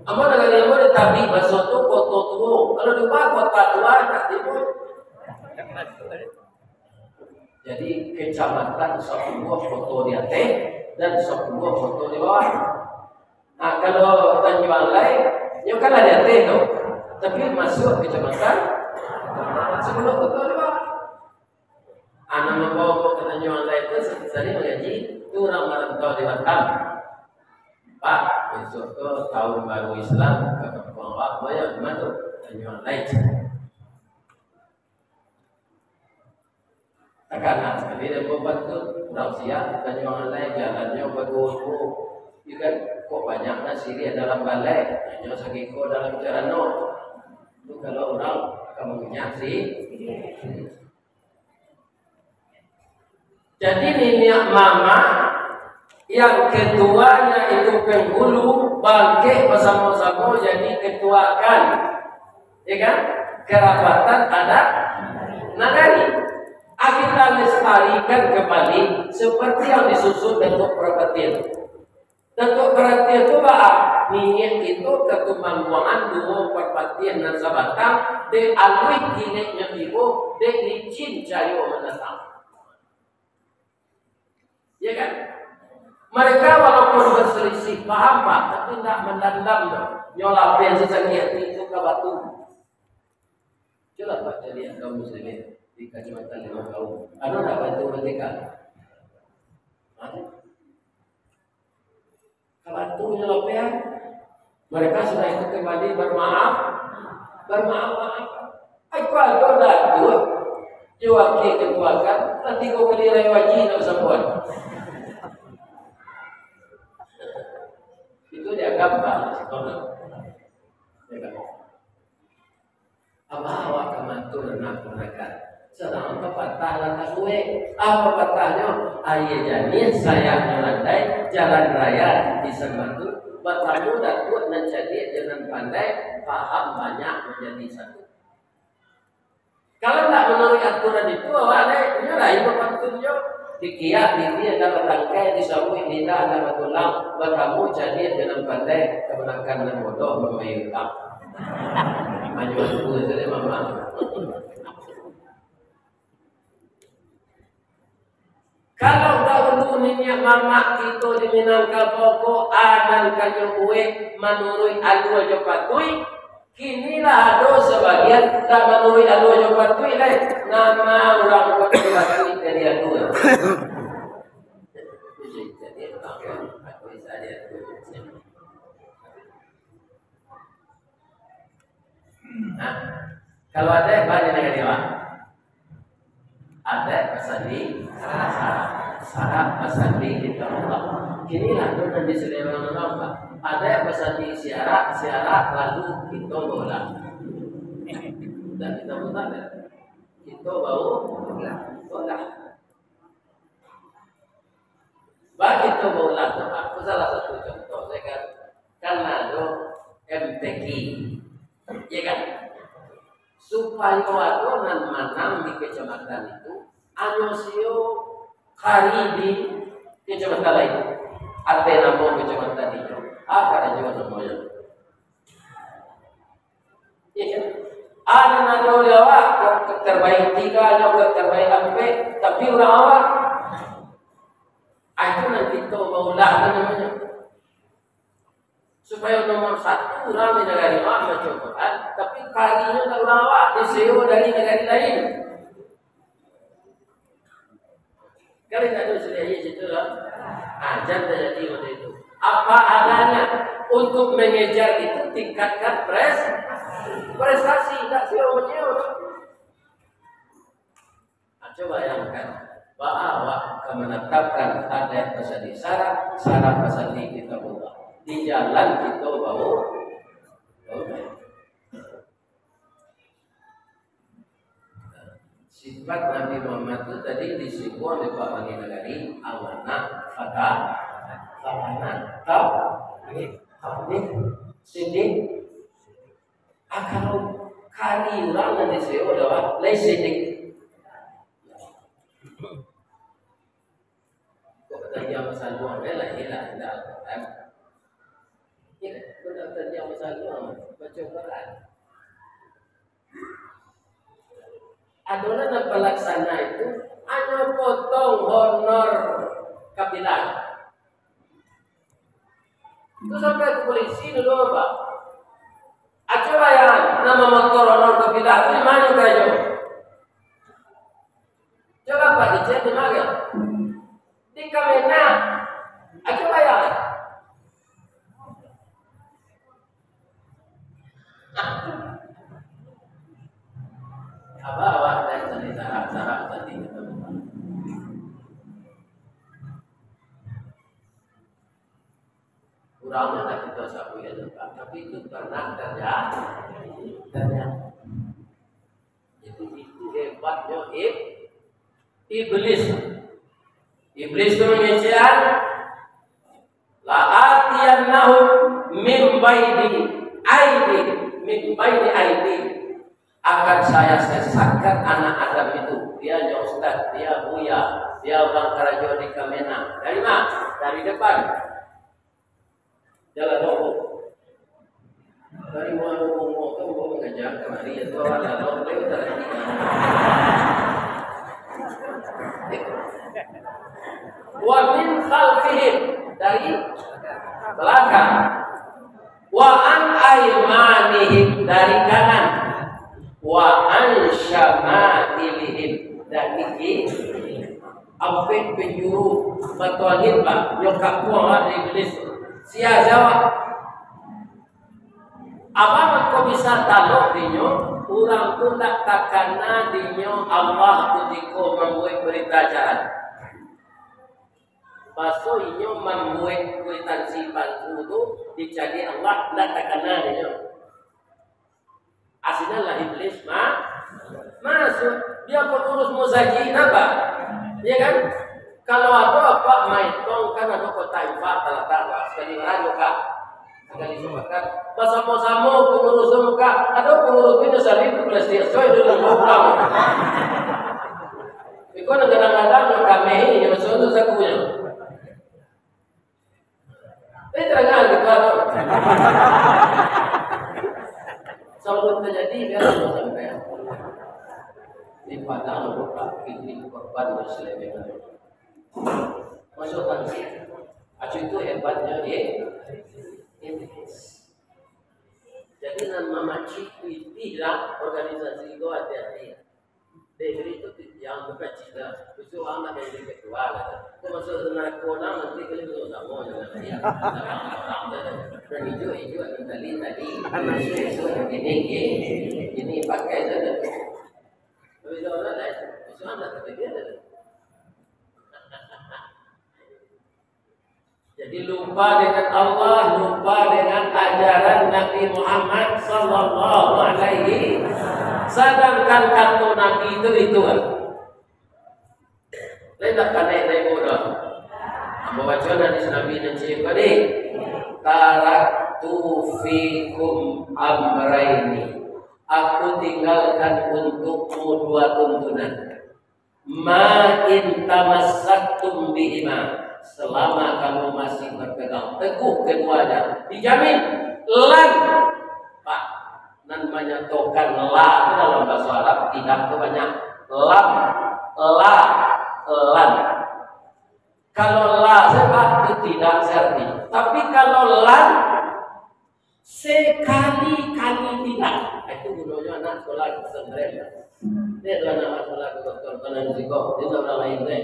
Amo negari amo ditabi baso tu foto tuo. Kalau di bawah kota tua tak timbul. Jadi kecamatan 10 foto dia teh dan 10 foto di bawah. Nah kalau Tanjung lain, ya kan ada teh tu, tapi masuk kecamatan 10 foto di bawah. Anak membawa ke Tanjung lain itu sering mengaji itu orang merantau di Batam. Pak, besok tu tahun baru Islam ke kampung awak banyak mana tu Tanjung lain. Tekanan sekali dan membantu orang siap Tanjung lain jalannya berguru. Juga kok banyaknya Syria dalam balai, hanya sakiko dalam Jarano. Itu kalau orang akan mengenyaksi. Jadi nenek mama yang ketuanya itu penghulu bangkit bersama-sama jadi ketuakan, ya kan? Kerabatan ada nagari. Kita lestarikan kembali seperti yang disusun bentuk perhatian. Bentuk perhatian itu bah minyak itu ketumangguangan dua perhatian dan sabatang de alui kineknya ibu de licin cayo menatang. Ya kan? Mereka walaupun berselisih paham pak, tapi tidak mendandam nyolapen sesakit itu ke batu. Coba pak jadi kaum muslimin di kacamata 5 tahun. Ada tak bantu mereka? Ada. Batu nyolapen, mereka sudah itu kembali bermaaf. Aku ada dua. Jawab ketuakan, nanti kau kelirai wajib nak sembuhan. Itu dia gambar sekolah. Apa awak kemantul nak mereka? Sedang pepatah lantas gue. Apa patahnya? Ayah janin saya melandai jalan raya di Sembatu. Bertamu datuk dan jadi jangan pandai paham banyak menjadi satu. Kalau tak melalui aturan itu, awak nyurai berpantunnya. Dikiak, dia dapat tangkai, disambui lidah, dapat tulang. Bertamu jadi jangan pandai kebenakan dan bodoh memayutang. Maju aku jadi mama. Kalau dahulu minyak mama kita di Minangkabau pokok anan kanyo kue menurut alu aja patui, kinilah ada sebagian tak menurut alu aja patui deh nama orang patui lagi dari alu. Nah, kalau ada banyak yang dewa. Ada pasandi syarat pasandi kita Allah. Kinilah tu nanti selera orang. Ada pasandi syarat lalu kita bola. Dan kita bola, kita bau bola. Bagi kita bola tu, aku salah satu contoh saya kan ada MTQ, ya kan? Supaya wadonan manam di kecamatan itu anosio hari di kecamatan lain ada nama kecamatan itu apa ada juga namanya ya ada nama awak terbaik 3 atau terbaik 4 tapi orang awak itu nanti itu maulah namanya supaya nomor 1 orang di negara awak mencoba tapi kalinya tak orang awak disewa dari negara lain. Kalian tak tahu sudah itu lah. Ajar jadi waktu itu. Apa adanya untuk mengejar itu tingkatkan prestasi tak sewa menyewa. Coba bayangkan bahwa menetapkan ada pasal syarat pasal kita buat di jalan kita bawa. Sifat Nabi Muhammad itu tadi disebut oleh Pak Bani Nagari amanah, fatana, sidik. Kalau kali orang yang disebut adalah lain sidik. Kok terjadi masalah dua lah, hilang. Ya, benar terjadi masalah baca Quran. Adonan pelaksana itu hanya potong honor kapital. Itu sampai ke polisi dulu Pak. Aco bayaran nama motor honor kapital itu di mana kajo? Coba Pak dicek di mana? Di Kemenak. Aco bayaran. Apa awak dan sarap tadi kurangnya tak kita sapu ya tapi itu pernah terjadi. Itu hebatnya iblis. Iblis itu mengejar la'atiyannahum min baini aidi akan saya sesatkan anak Adam itu. Dia Ustaz, dia Buya, dia orang Karajo di Kamena. Dari mana? Dari depan. Jalan Lombok. Dari mana Lombok ke Lombok mengajar kemari itu ada Lombok utara. Wa min khalfihim dari belakang. Wa an aymanihim dari kanan. Wa an syama'ilihim dan ini apa penjuru batuanin Pak nyokap puang iblis sia jawab apa kau bisa tahu dinyo orang pun tak takana dinyo Allah kutiko membuat berita jalan paso inyo membuat berita sifat itu dicari Allah tak takana dinyo aslinya lah iblis masuk dia pengurus muzakin apa ya kan kalau ada apa maitong kan ada kota infak talata sekali orang muka sekali sumakan pasamo-samo pengurus muka ada pengurus itu sari itu presiden so itu dalam pulang itu kadang-kadang kami ini yang suatu sakunya ini terangan gitu Sebelum terjadi biar sampai di padang buka ini korban muslim masukkan sih. Acu itu hebatnya iblis. Jadi nama macik istilah organisasi itu hati-hati. Dari itu yang bukan cita, itu anak yang kedua lah. Itu masuk dengan kona nanti kalian belum sama dengan dia. Dan hijau tadi ini pakai saja. Tapi orang lain, itu anak ketiga. Jadi lupa dengan Allah, lupa dengan ajaran Nabi Muhammad Sallallahu Alaihi. Sedangkan kata Nabi itu kan. Lain tak kena dari bodoh. Membaca hadis Nabi dan cerita ni. Taraktu fikum amraini. Aku tinggalkan untukmu dua tuntunan. Ma in tamassaktum bihima. Selama kamu masih berpegang teguh keduanya, dijamin lan Pak nan menyatukan la itu dalam bahasa Arab tidak banyak lam la lan. Kalau la sebab itu tidak serti, tapi kalau lan sekali-kali tidak. Itu gunanya anak sekolah pesantren. Dia adalah anak sekolah dokter kanan psikok, dia orang lain deh.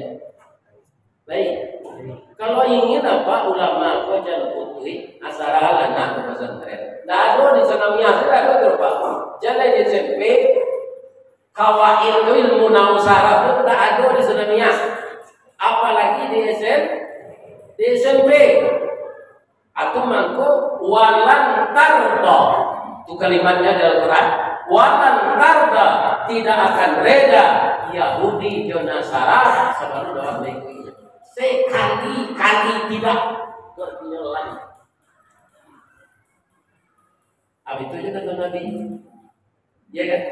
Baik, kalau ingin apa ulama kau jangan putih asal anak pesantren. Dah ada di sana miasa ada berapa? Jangan di SMP kawail itu ilmu nausara itu dah ada di sana miasa. Apalagi di SMP atau mangko walan tarto itu kalimatnya dalam Quran Watan tarda tidak akan reda Yahudi dan Nasara sebelum dalam negeri. Sekali-kali tidak berulang. Apa itu juga kata Nabi? Ya kan?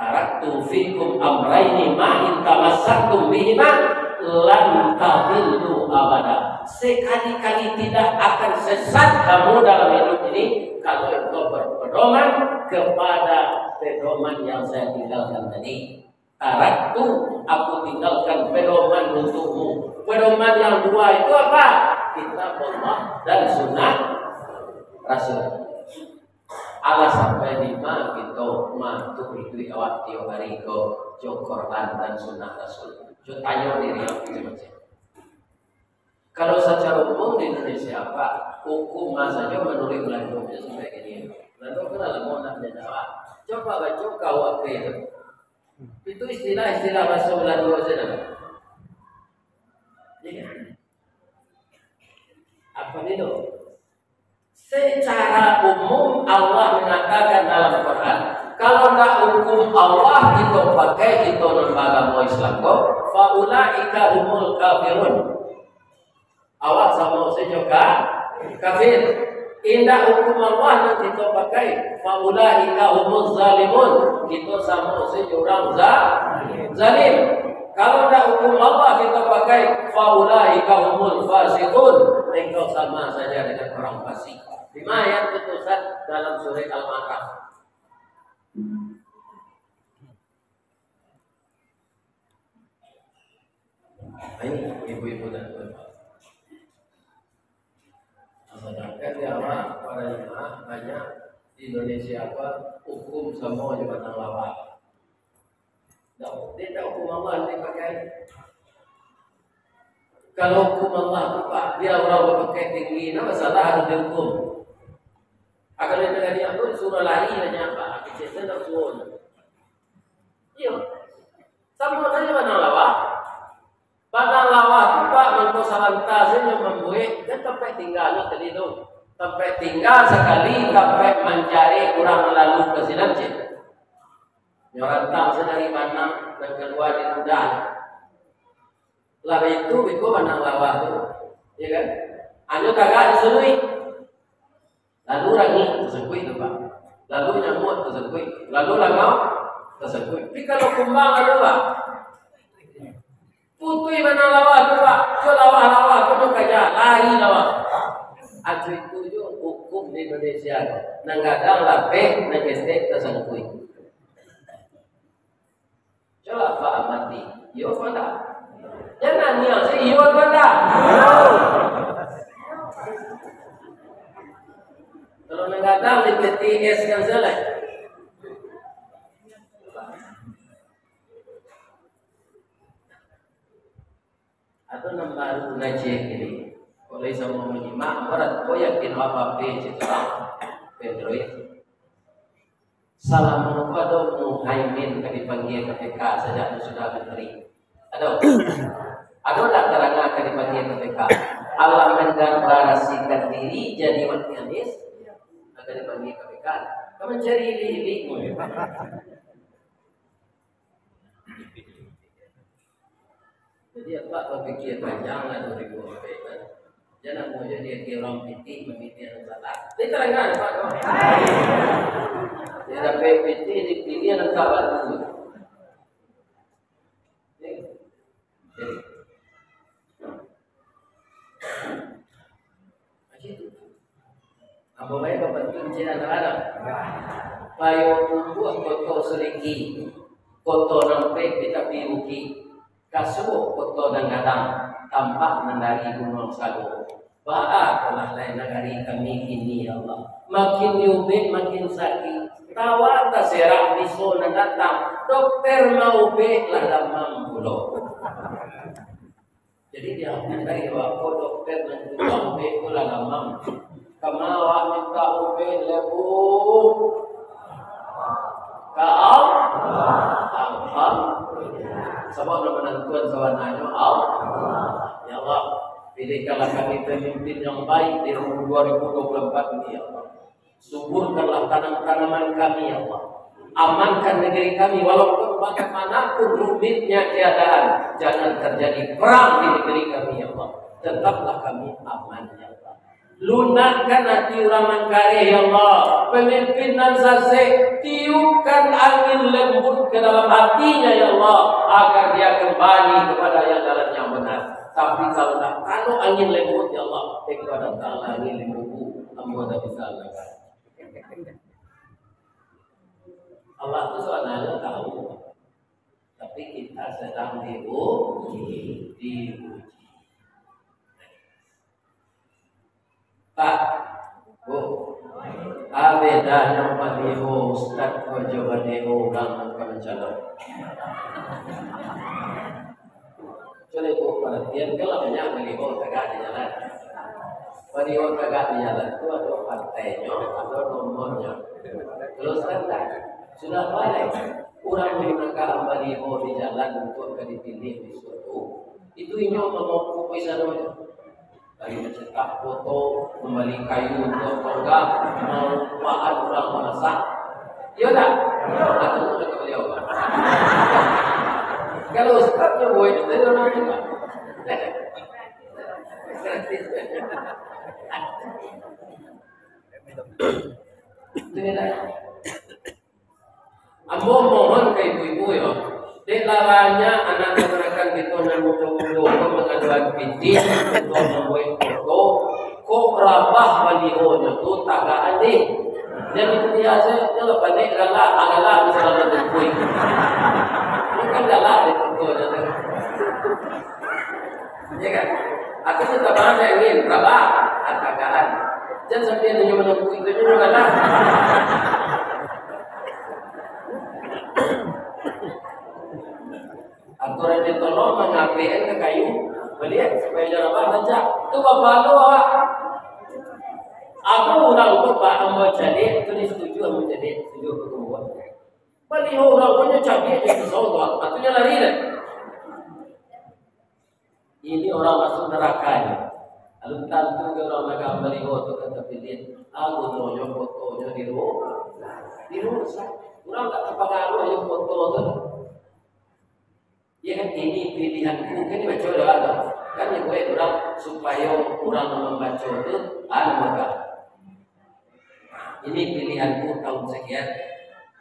Taraktu fikum amraini ma in tamassaktum bihima lan tadillu abada. Sekali-kali tidak akan sesat kamu dalam hidup ini kalau engkau berpedoman kepada pedoman yang saya tinggalkan tadi. Taraktu, aku tinggalkan pedoman untukmu. Pedoman yang dua itu apa? Kitab Allah dan sunnah Rasul. Allah sampai lima kita mantu itu awak tiap hari ke Quran dan sunnah Rasul. Tanya diri yang macam-macam. Kalau secara umum di Indonesia apa hukum saja menulis Belanda sebagai ini. Belanda kenal mau nak jawab. Coba baca KUHP itu istilah-istilah bahasa Belanda saja. Apa itu? Secara umum Allah mengatakan dalam Quran, kalau nak hukum Allah kita pakai kita lembaga Islam kok, faulaika humul kafirun. Awak sama saya juga kafir. Indah hukum Allah nanti kita pakai, faulaika humul zalimun. Kita sama saya orang zalim. Kalau nak hukum Allah kita pakai, faulaika humul fasiqun. Engkau sama saja dengan orang fasik. 5 ayat putusan dalam surah Al-Ma'arij. Ini ibu-ibu dan bapak. Sedangkan di awal para jemaah banyak di Indonesia apa hukum semua jabatan lawak. Tidak hukum Allah dipakai. Kalau hukum Allah itu Pak, dia orang berpakai tinggi, nama salah harus dihukum. Akan dengan dia pun suruh lari hanya apa? Kecil tak suruh. Iya. Sama saja mana lawak. Pada lawak itu Pak mengkosalanta saja membuat dan sampai tinggal tadi itu. Sampai tinggal sekali sampai mencari orang lalu ke Sinamci. Nyorantang sedari mana dan keluar di mudah. Lalu itu mana lawak itu, ya kan? Anu kagak diselui. Lalu rangi tersebut itu Pak. Lalu nyamuk tersebut. Lalu langau tersebut. Tapi kalau kumbang ada Pak. Putui mana lawa tu Pak. So lawa tu kaja lari lawa. Acu itu juga hukum di Indonesia. Nanggadang lapeh nagestek tersebut. Coba Pak amati. Yo pada. Jangan niat sih yo pada. Kalau nanggadang di PTS kan salah. Atau nambaru ngajek ini. Kalau sama menyimak berat, kau yakin apa page itu Android. Salam kepada Muhaimin kami panggil KPK sejak sudah menteri. Ada tak terangkan akan dipanggil KPK? Allah mendeklarasikan diri jadi makianis akan dipanggil KPK. Kamu cari ini. Jadi apa berpikir panjang lah 2000 kan? Jangan mau jadi orang piti memilih yang salah. Diterangkan Pak. Tidak piti dipilih yang salah dulu. Apa baik penting cina terhadap payo tumbuh koto seliki koto nampe kita piuki kasuh koto dan kadang tampak mendari gunung sago ba'a telah lain negari kami ini ya Allah makin diubik makin sakit tawa taserak biso na datang dokter mau be lah damam bulo. Jadi dia dari waktu dokter dan tukang be lah damam kamawa minta ube lebu kau sebab penentuan sawananya ya Allah pilihkanlah kami pemimpin yang baik di tahun 2024 ini ya Allah suburkanlah tanam-tanaman kami ya Allah Amankan negeri kami walaupun bagaimanapun rumitnya keadaan. Jangan terjadi perang di negeri kami ya Allah. Tetaplah kami aman ya Allah. Lunakkan hati orang Mangkare ya Allah. Pemimpinan sase, tiupkan angin lembut ke dalam hatinya ya Allah, agar dia kembali kepada jalan yang benar. Tapi kalau angin lembut ya Allah, kepada ta'ala angin lembut, amun tak bisa lakukan. Allah itu sebenarnya tahu, tapi kita sedang diuji. Pak, Bu, abedanya padiho Ustaz kerja padiho orang kerencana. Jadi Bu perhatian kalau banyak padiho tegak di jalan. Padiho tegak di jalan itu ada partainya, ada nomornya. Terus kan sudah balik orang menggunakan padiho di jalan untuk dipilih di suatu. Itu ini mau pisahnya. Dari mencetak foto, membeli kayu untuk program, mau bahan orang masak. Iya tak? Atau mau ke beliau? Kalau Ustaznya boleh itu dia orang juga. Ambo mohon ke ibu-ibu ya. Dek laranya anak akan kita memudu-mudu mengaduan pinti untuk membuat foto. Kok rabah balihonya tu tak ada. Jadi biasa dia lepas ni galak misalnya berkuih. Ini kan galak di foto dia. Ya kan? Aku tetap ada ingin rabah atakaan. Jangan sampai dia menunggu itu juga galak. Aturan ditolong mengapain ke kayu beliau supaya jangan baca itu bapak lu aku orang tu pak ambo jadi itu setuju ambo jadi setuju kemudian beliau orang punya cabai jadi soal artinya lari deh. Ini orang masuk neraka ni. Lalu tentu ke orang agak beliau tu kata pilih aku tunjuk fotonya di rusak orang tak terpengaruh yang foto tu. Ya kan ini pilihanku kan ini baca doa tu. Kan yang gue orang supaya orang membaca itu maka ini pilihanku tahun sekian.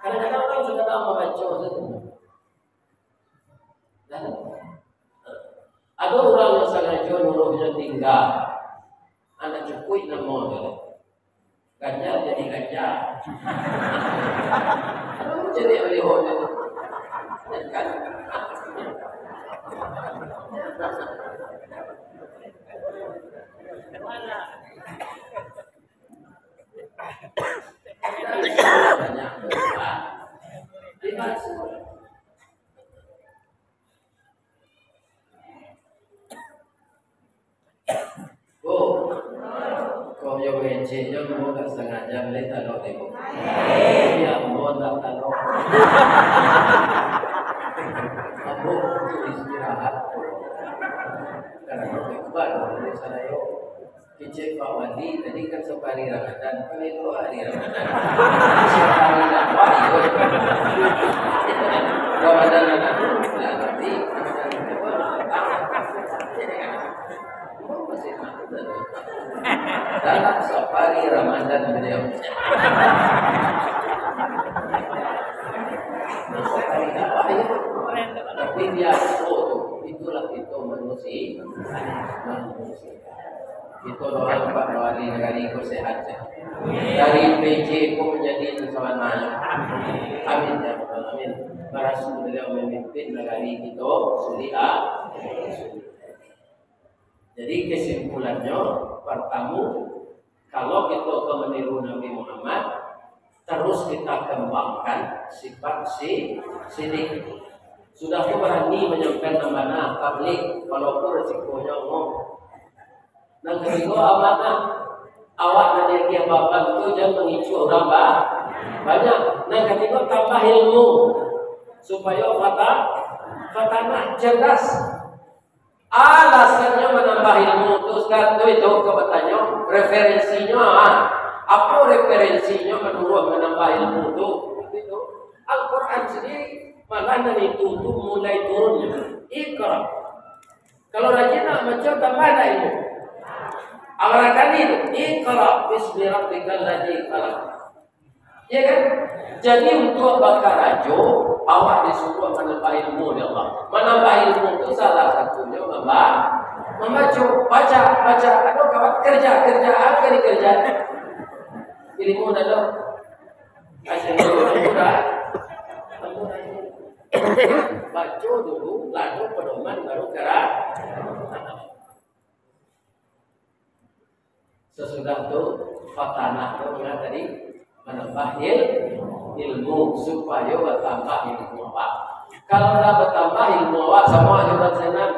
Kadang-kadang orang suka tahu membaca itu. Dan ada orang yang sengaja nuruhnya tinggal anak cukui nama ganjar jadi ganjar. Kamu jadi beliau kan? Kau yang benci mau tak sengaja beli talok ni. Ya mau tak talok. Kamu istirahat. Karena kebal dari sana yo. Kecik Pak Wadi tadi kan separi Ramadan, kali itu hari Ramadan. Separi Ramadan. Ramadan nanti. Dalam safari Ramadan beliau. Tapi dia foto, itulah itu manusia. Itu doa Pak Wali negara ikut sehat. Dari PJ ku menjadi bersama mana. Amin ya Rabbal alamin. Rasul beliau memimpin negara kita sulia. Jadi kesimpulannya pertama, kalau kita akan meniru Nabi Muhammad, terus kita kembangkan sifat sidik. Sudah berani menyampaikan amanah publik walaupun resikonya ngomong. Dan kedua amanah, awak dan yang bapak itu jangan mengicu orang banyak. Dan ketiga tambah ilmu supaya fatanah cerdas. Alasannya menambah ilmu terus kan itu kebetulannya referensinya apa referensinya menurut menambah ilmu itu Al-Quran sendiri malah dari tutup mulai turunnya. Iqra. Kalau rajin nak baca tambah ada ilmu. Awal kali itu Iqra bismi rabbikal ladzi khalaq. Ya kan? Jadi untuk bakar rajo, awak disuruh menambah ilmu ya Allah. Menambah ilmu itu salah satunya membaca, baca. Aduh kawan kerja apa yang dikerja? Ilmu dalam asal mudah. Baca dulu, lalu pedoman baru gerak. Sesudah itu fatanah itu tadi menambah ilmu supaya bertambah ilmu awak. Kalau dah bertambah ilmu awak semua juga senang.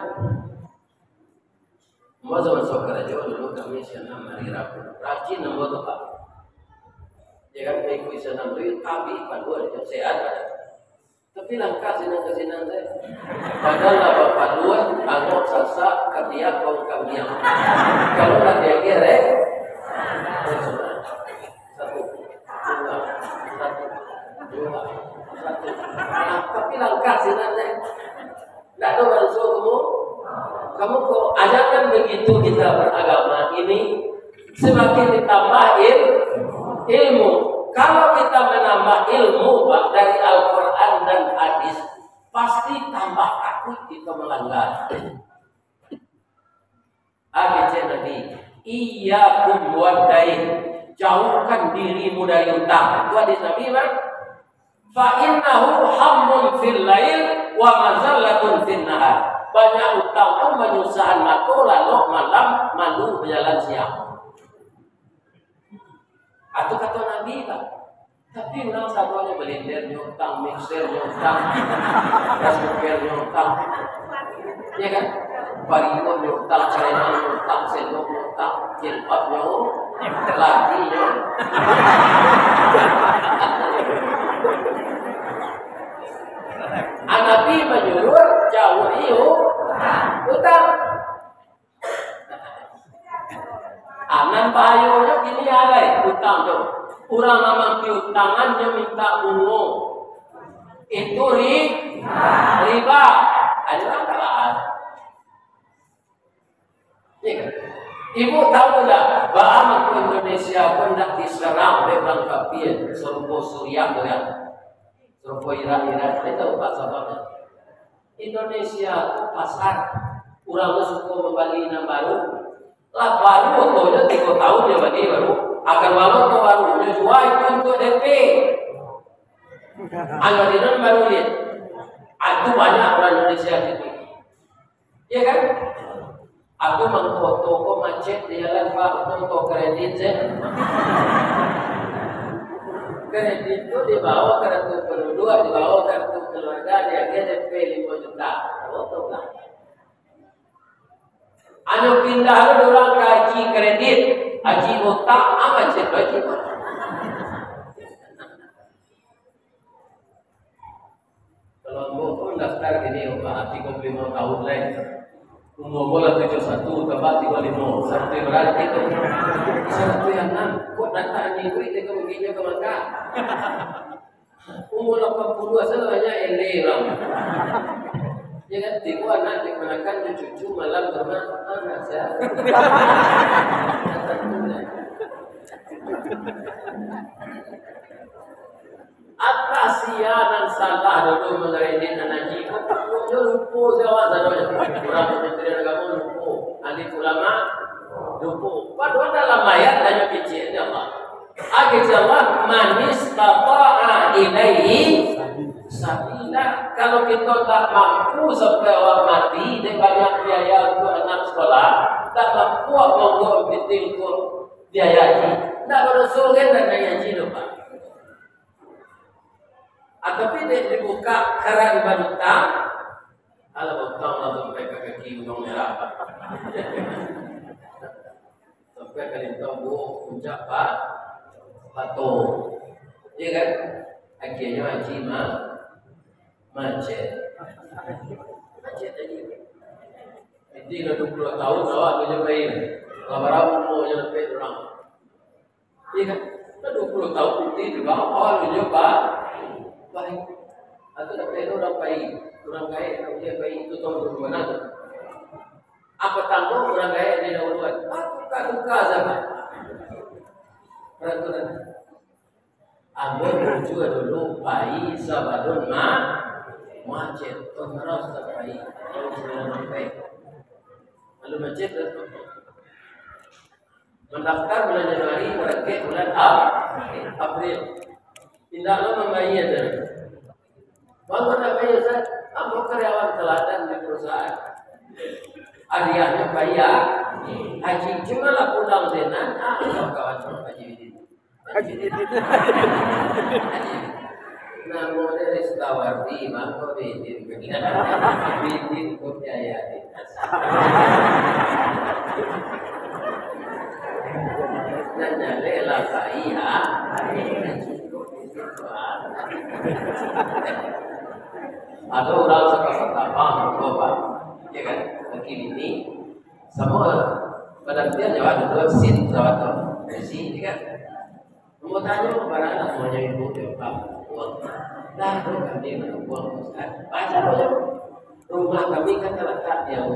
Masa masuk kerja dulu kami senang hari Rabu. Rajin nombor tu pak. Jangan ikut senang tu tapi paduan yang sehat ada. Tapi langkah senang ke senang saya. Padahal apa paduan anggap sasa kerja kau kami. Kalau dah dia kira tapi langkah sinanya tidak ada masuk kamu kok ajarkan begitu kita beragama ini semakin ditambah ilmu. Kalau kita menambah ilmu dari Al-Quran dan hadis pasti tambah takut kita melanggar. ABC tadi iyyakum wadain, jauhkan dirimu dari utang. Itu hadis Nabi kan? Fa innahu hammun fil lail wa mazallatun fin nahar. Banyak utang itu menyusahkan mata lalu malam malu berjalan siang. Atau kata Nabi kan? Tapi orang satunya blender nyutang, mixer nyutang, gas cooker nyutang, ya kan? Barito nyutang, celana nyutang, sendok nyutang, jilbab nyutang, lagi nyutang. Nabi menyuruh jauhi utang. Anan payonya gini alai utang tu. Orang nama piutangannya minta bunga. Itu riba. Ada tak? Ibu tahu tak bahwa Indonesia pun nak diserang oleh orang kafir serupa Suriah tu kan? Serupa Iran. Kita tahu tak sebabnya? Indonesia itu pasar. Orang suka membeli nama baru. Lah baru contohnya 3 tahun dia bagi baru. Agar malam tu baru dia jual itu untuk DP. Anggaran baru lihat. Itu banyak orang Indonesia itu. Ya kan? Aku mengfoto macet di jalan Pak untuk kredit saya. Kredit itu dibawa kartu penduduk, dibawa kartu keluarga, dia DP 5 juta. Foto lah. Anu pindah lu orang haji kredit, haji utang, apa cek haji? Kalau mau pun daftar gini, Pak, 35 tahun lain. Umur bola 71, tempat 35. Sampai berarti itu. Satu yang 6. Kok datang ni duit dia begini ke Mekah? Umur 82 sebenarnya ini orang. Ya kan, tiku anak digunakan cucu malam bermain anak saya. Apa sianan salah dulu mengeredit anak jiwa? Dia lupa jawab sadonya. Orang Kementerian Agama lupa, ahli ulama lupa. Padahal dalam ayat hanya kecil Allah. Agak jawab manis tata'a ilaihi sabila. Kalau kita tak mampu sampai orang mati dan banyak biaya untuk anak sekolah, tak mampu mau penting untuk biaya haji, tak perlu surga dan haji lupa. Tapi dia dibuka keran banutang, kalau banutang langsung sampai ke kaki gunung merah, sampai ke lintang buah puncak Batu, ya kan? Akhirnya haji macet aja. Jadi dah 20 tahun awak tu je baik. Kalau berapa umur je lebih orang. Iya kan? Dah 20 tahun putih juga awal tu je baik. Atau dapat orang baik, orang baik, dia baik itu tahu mana? Apa tanggung orang baik di dahuluan? Tukar sama. Peraturan. Ambil menuju dulu bayi sabadon macet, terus bayi. Kalau sudah sampai, lalu macet mendaftar bulan Januari, berakhir bulan April. Tindaklah membayi ada. Bangga bayi Ustaz, mau karyawan teladan di perusahaan. Hadiahnya bayar, haji cuma lah pulang zenan, kawan-kawan haji ini. Namun dari setawarti, mangko bikin percaya di nanya lela saya, ada orang suka paham bapak, ya kan? Mungkin ini semua penantian jawab dua sin jawab sin, ya kan? Mau tanya barang semuanya ibu jawab uang, dah kami uang Ustaz. Baca dulu. Rumah kami kan terletak yang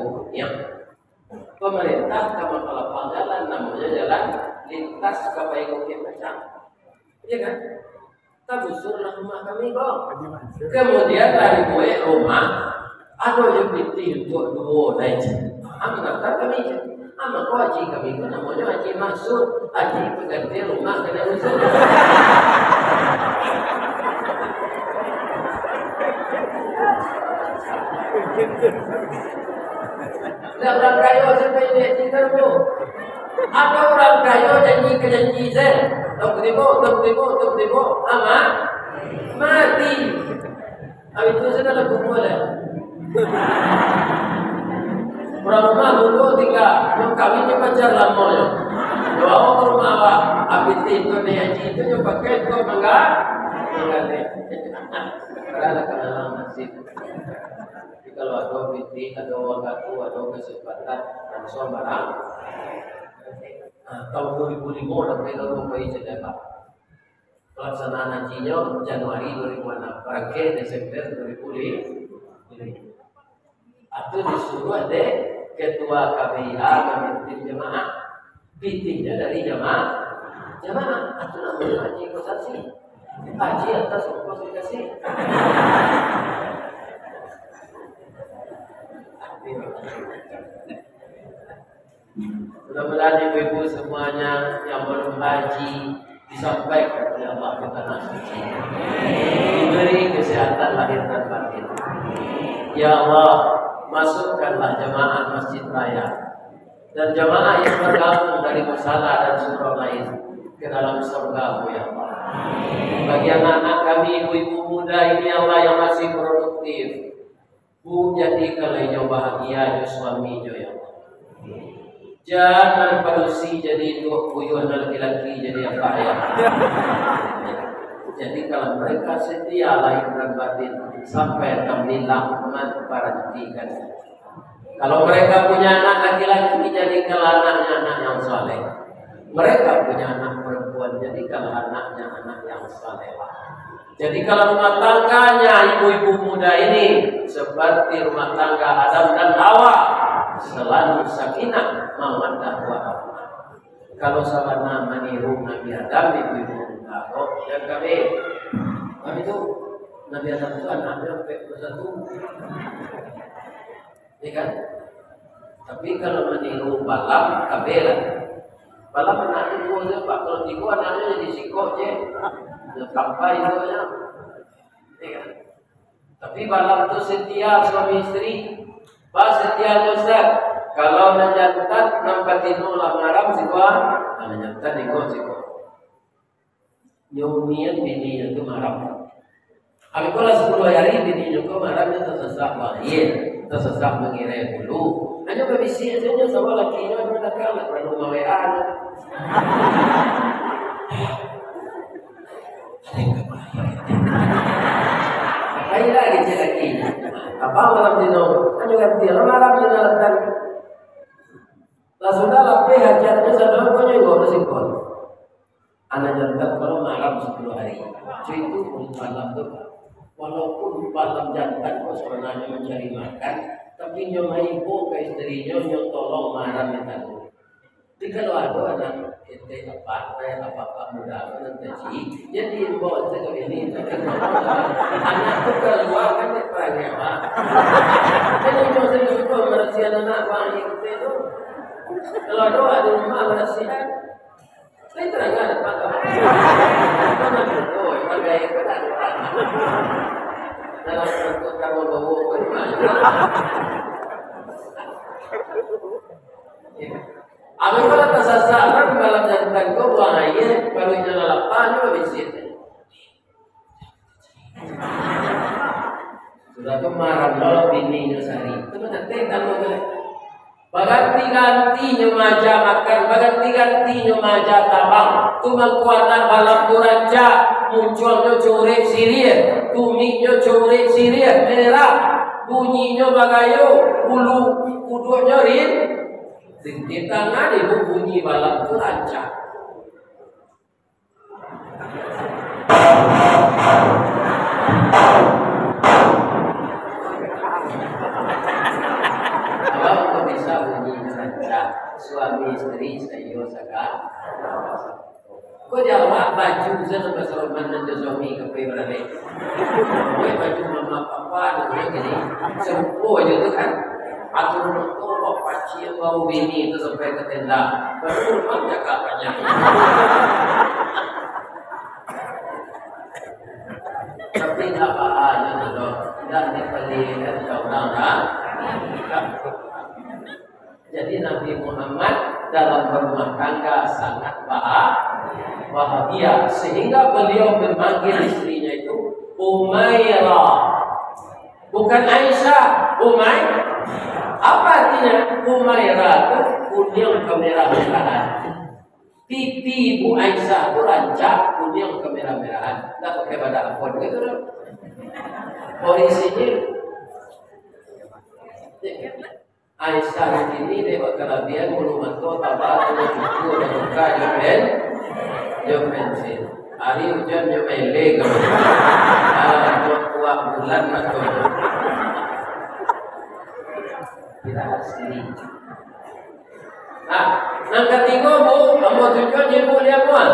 pemerintah kami kalau jalan namanya jalan lintas Kapaigo Macam, ya kan? Kita gusurlah rumah kami kok. Kemudian dari rumah ada yang pintu untuk dua aja. Amat kami je. Amat kau haji kami tu namanya haji maksud haji pengganti rumah kena usut. Ada orang kaya sampai dia cinta tu. Ada orang kaya janji saya. Tak tiba, amat mati. Habis itu saya dah kumpul lah. Orang rumah dulu tinggal, yang kawinnya pacar lama ya. Bawa ke rumah awak, habis itu dia itu yang pakai itu mangga deh. Kerana kenal nasib. Jadi kalau ada binti, ada waktu, ada kesempatan, langsung barang. Tahun 2005 dah mereka mempunyai jadwal pelaksanaan hajinya Januari 2006, berakhir Desember 2005. Atau disuruh ada ketua KPIA memimpin jemaah, pitingnya dari jemaah, atau namanya haji kosasi, haji atas ongkos dikasih. Mudah-mudahan ibu-ibu semuanya yang belum haji disampaikan oleh Allah ke tanah suci, diberi kesehatan lahir dan batin. Ya Allah, masukkanlah jemaah Masjid Raya dan jemaah yang bergabung dari musalah dan surau lain ke dalam surga-Mu ya Allah. Bagi anak-anak kami, ibu-ibu muda ini Allah yang masih produktif, Bu jadikanlah bahagia jo suami jo ya Allah. Jangan padusi jadi dua puyuh laki-laki jadi apa ya. Jadi kalau mereka setia lahir dan batin sampai tembilang memperhatikan. Kalau mereka punya anak laki-laki jadikan anaknya anak yang saleh. Mereka punya anak perempuan jadikan anaknya anak yang saleh. Jadi kalau rumah tangganya ibu-ibu muda ini seperti rumah tangga Adam dan Hawa, selalu sakinah, mawaddah warahmah. Kalau sahabat meniru Nabi Adam, ibu-ibu muda, dan kami itu Nabi Adam itu anaknya bersatu, ya kan? Tapi kalau meniru Balam, kabelah. Balam anaknya dua je, Pak. Kalau tiga anaknya jadi sikok je. Sampai itu aja, ya kan? Tapi Balam itu setia suami istri, setia Ustaz. Kalau nanjantan nampak tino lah maram sikuan, nanjantan ikut sikuan. Nyumian bini itu maram. Apabila 10 hari bini itu maram itu tersesat lahir, tersesat mengira bulu. Hanya berbisi aja sama lakinya ada kalah perlu mawean. Kaya lagi laki. Apa malam dino? Kan juga dia malam dino letak. Lah sudah lapeh hajatnya sadar punya gua bersikon. Anak jantan kalau malam 10 hari. Itu untuk malam tu. Walaupun malam jantan kok sebenarnya mencari makan, tapi nyonya ibu ke istrinya nyonya tolong marah minta dulu. Jadi kalau ada anak kita apa muda nanti, jadi ibu itu ini anak itu keluar kan dia perangai apa? Jadi nyonya saya suka merasihan anak bang itu. Kalau ada di rumah merasihan, saya terangkan apa kau? Kamu itu sebagai keadaan. Dalam bentuk kamu bawa bagaimana? Abang kalau tersasaran malam jantan kau buang air, baru jalan lapan juga bisik. Sudah tu marah lo bini sari. Itu nanti kalau baganti-ganti nyomaja makan, baganti-ganti nyomaja tabang. Tu mengkuatan balam tu raja munculnya corek sirir, tumiknya corek sirir merah, bunyinya bagayo, bulu kuduknya rin. Di tangan ibu bunyi balam tu raja. Abang bisa bunyi raja, suami istri saya sekarang. Kau jawab baju saya pasal mana tu suami kapai berada. Kau baju mama papa dan gini, serupa aja tu kan. Atur tu bapak cik bau bini itu sampai ke tenda. Baru rumah cakap banyak. Tapi tak apa aja tu, dan dipelihkan orang-orang. Jadi Nabi Muhammad dalam berumah tangga sangat bahagia sehingga beliau memanggil istrinya itu Umairah, bukan Aisyah. Apa artinya? Umairah itu kuning kemerah-merahan. Pipi Ibu Aisyah itu rancak kuning kemerah-merahan. Tak pakai pada apun gitu loh. Polisinya Aisyah ini dia berkelebihan bulu mantu tabak bulu cucu dan buka jopensin. Hari hujan jopele kalau kuat bulan atau tidak asli. Nah, yang ketiga bu, kamu tujuan ibu dia buat.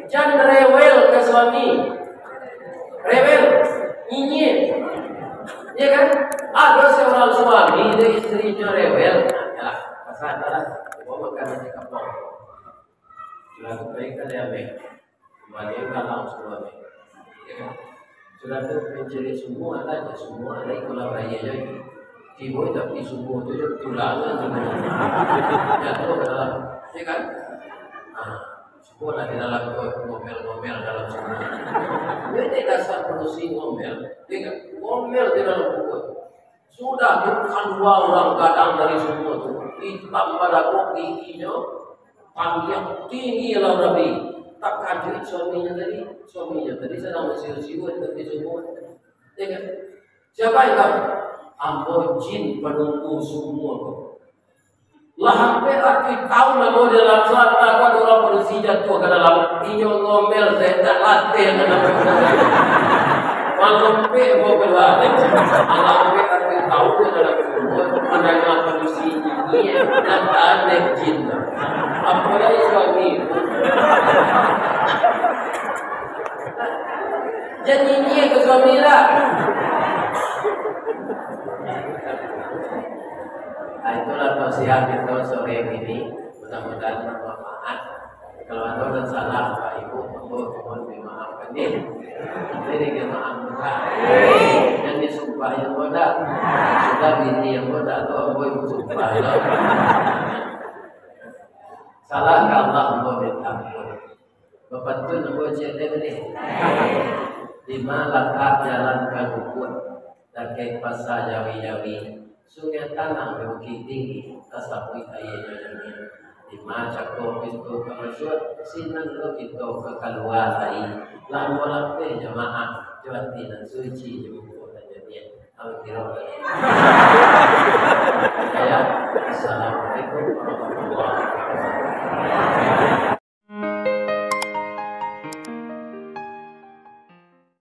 Jangan rewel ke suami, rewel, nyinyir. Ya kan? Ada seorang suami dan istrinya rewel. Ya, pasalah. Bawa makan di kampung. Sudah kebaikan dia ambil. Kembali kalang suami. Ya kan? Sudah tu mencari semua ada, semua ada kalau raya jadi. Tiba tapi semua tu tulangan semua. Jatuh ke dalam, ya kan? Semua ada di dalam ngomel-ngomel dalam semua. Ini dasar produksi ngomel, ya kan? Ngomel di dalam buku. Sudah bukan dua orang kadang dari semua tu. Ditambah lagi giginya panjang tinggi lah Nabi. Tak kaji suaminya tadi sedang siul-siul tapi semua. Ya kan? Siapa yang kamu? Ambo jin penunggu semua tu. Lah hampir aku tahu nama dalam surat aku orang polisi jatuh ke dalam inyo ngomel saya tak latih dengan apa. Malam pe mau keluar. Malam pe aku tahu dalam semua pandangan polisi ini dan ada jin. Apa yang suami? Jadi ini ke suami lah. Itulah tausiah kita sore ini. Mudah-mudahan bermanfaat. Kalau ada yang salah, Pak Ibu, mohon dimaafkan ini. Ini jemaah mudah. Dan disumpah yang mudah. Sudah bini yang mudah atau ambo ibu sumpah. Salah ke Allah ambo minta ampun. Bapak tu ambo cerita ini. 5 langkah jalan ke Bukit. Terkait pasal jawi-jawi. Sungai tanah berbukit tinggi, tasapui ayahnya ini. Di macam pintu kemasuk, sinan lo kita ke keluar lagi. Lalu lampe jemaah, jawati dan suci jemput dan jadian. Alhamdulillah.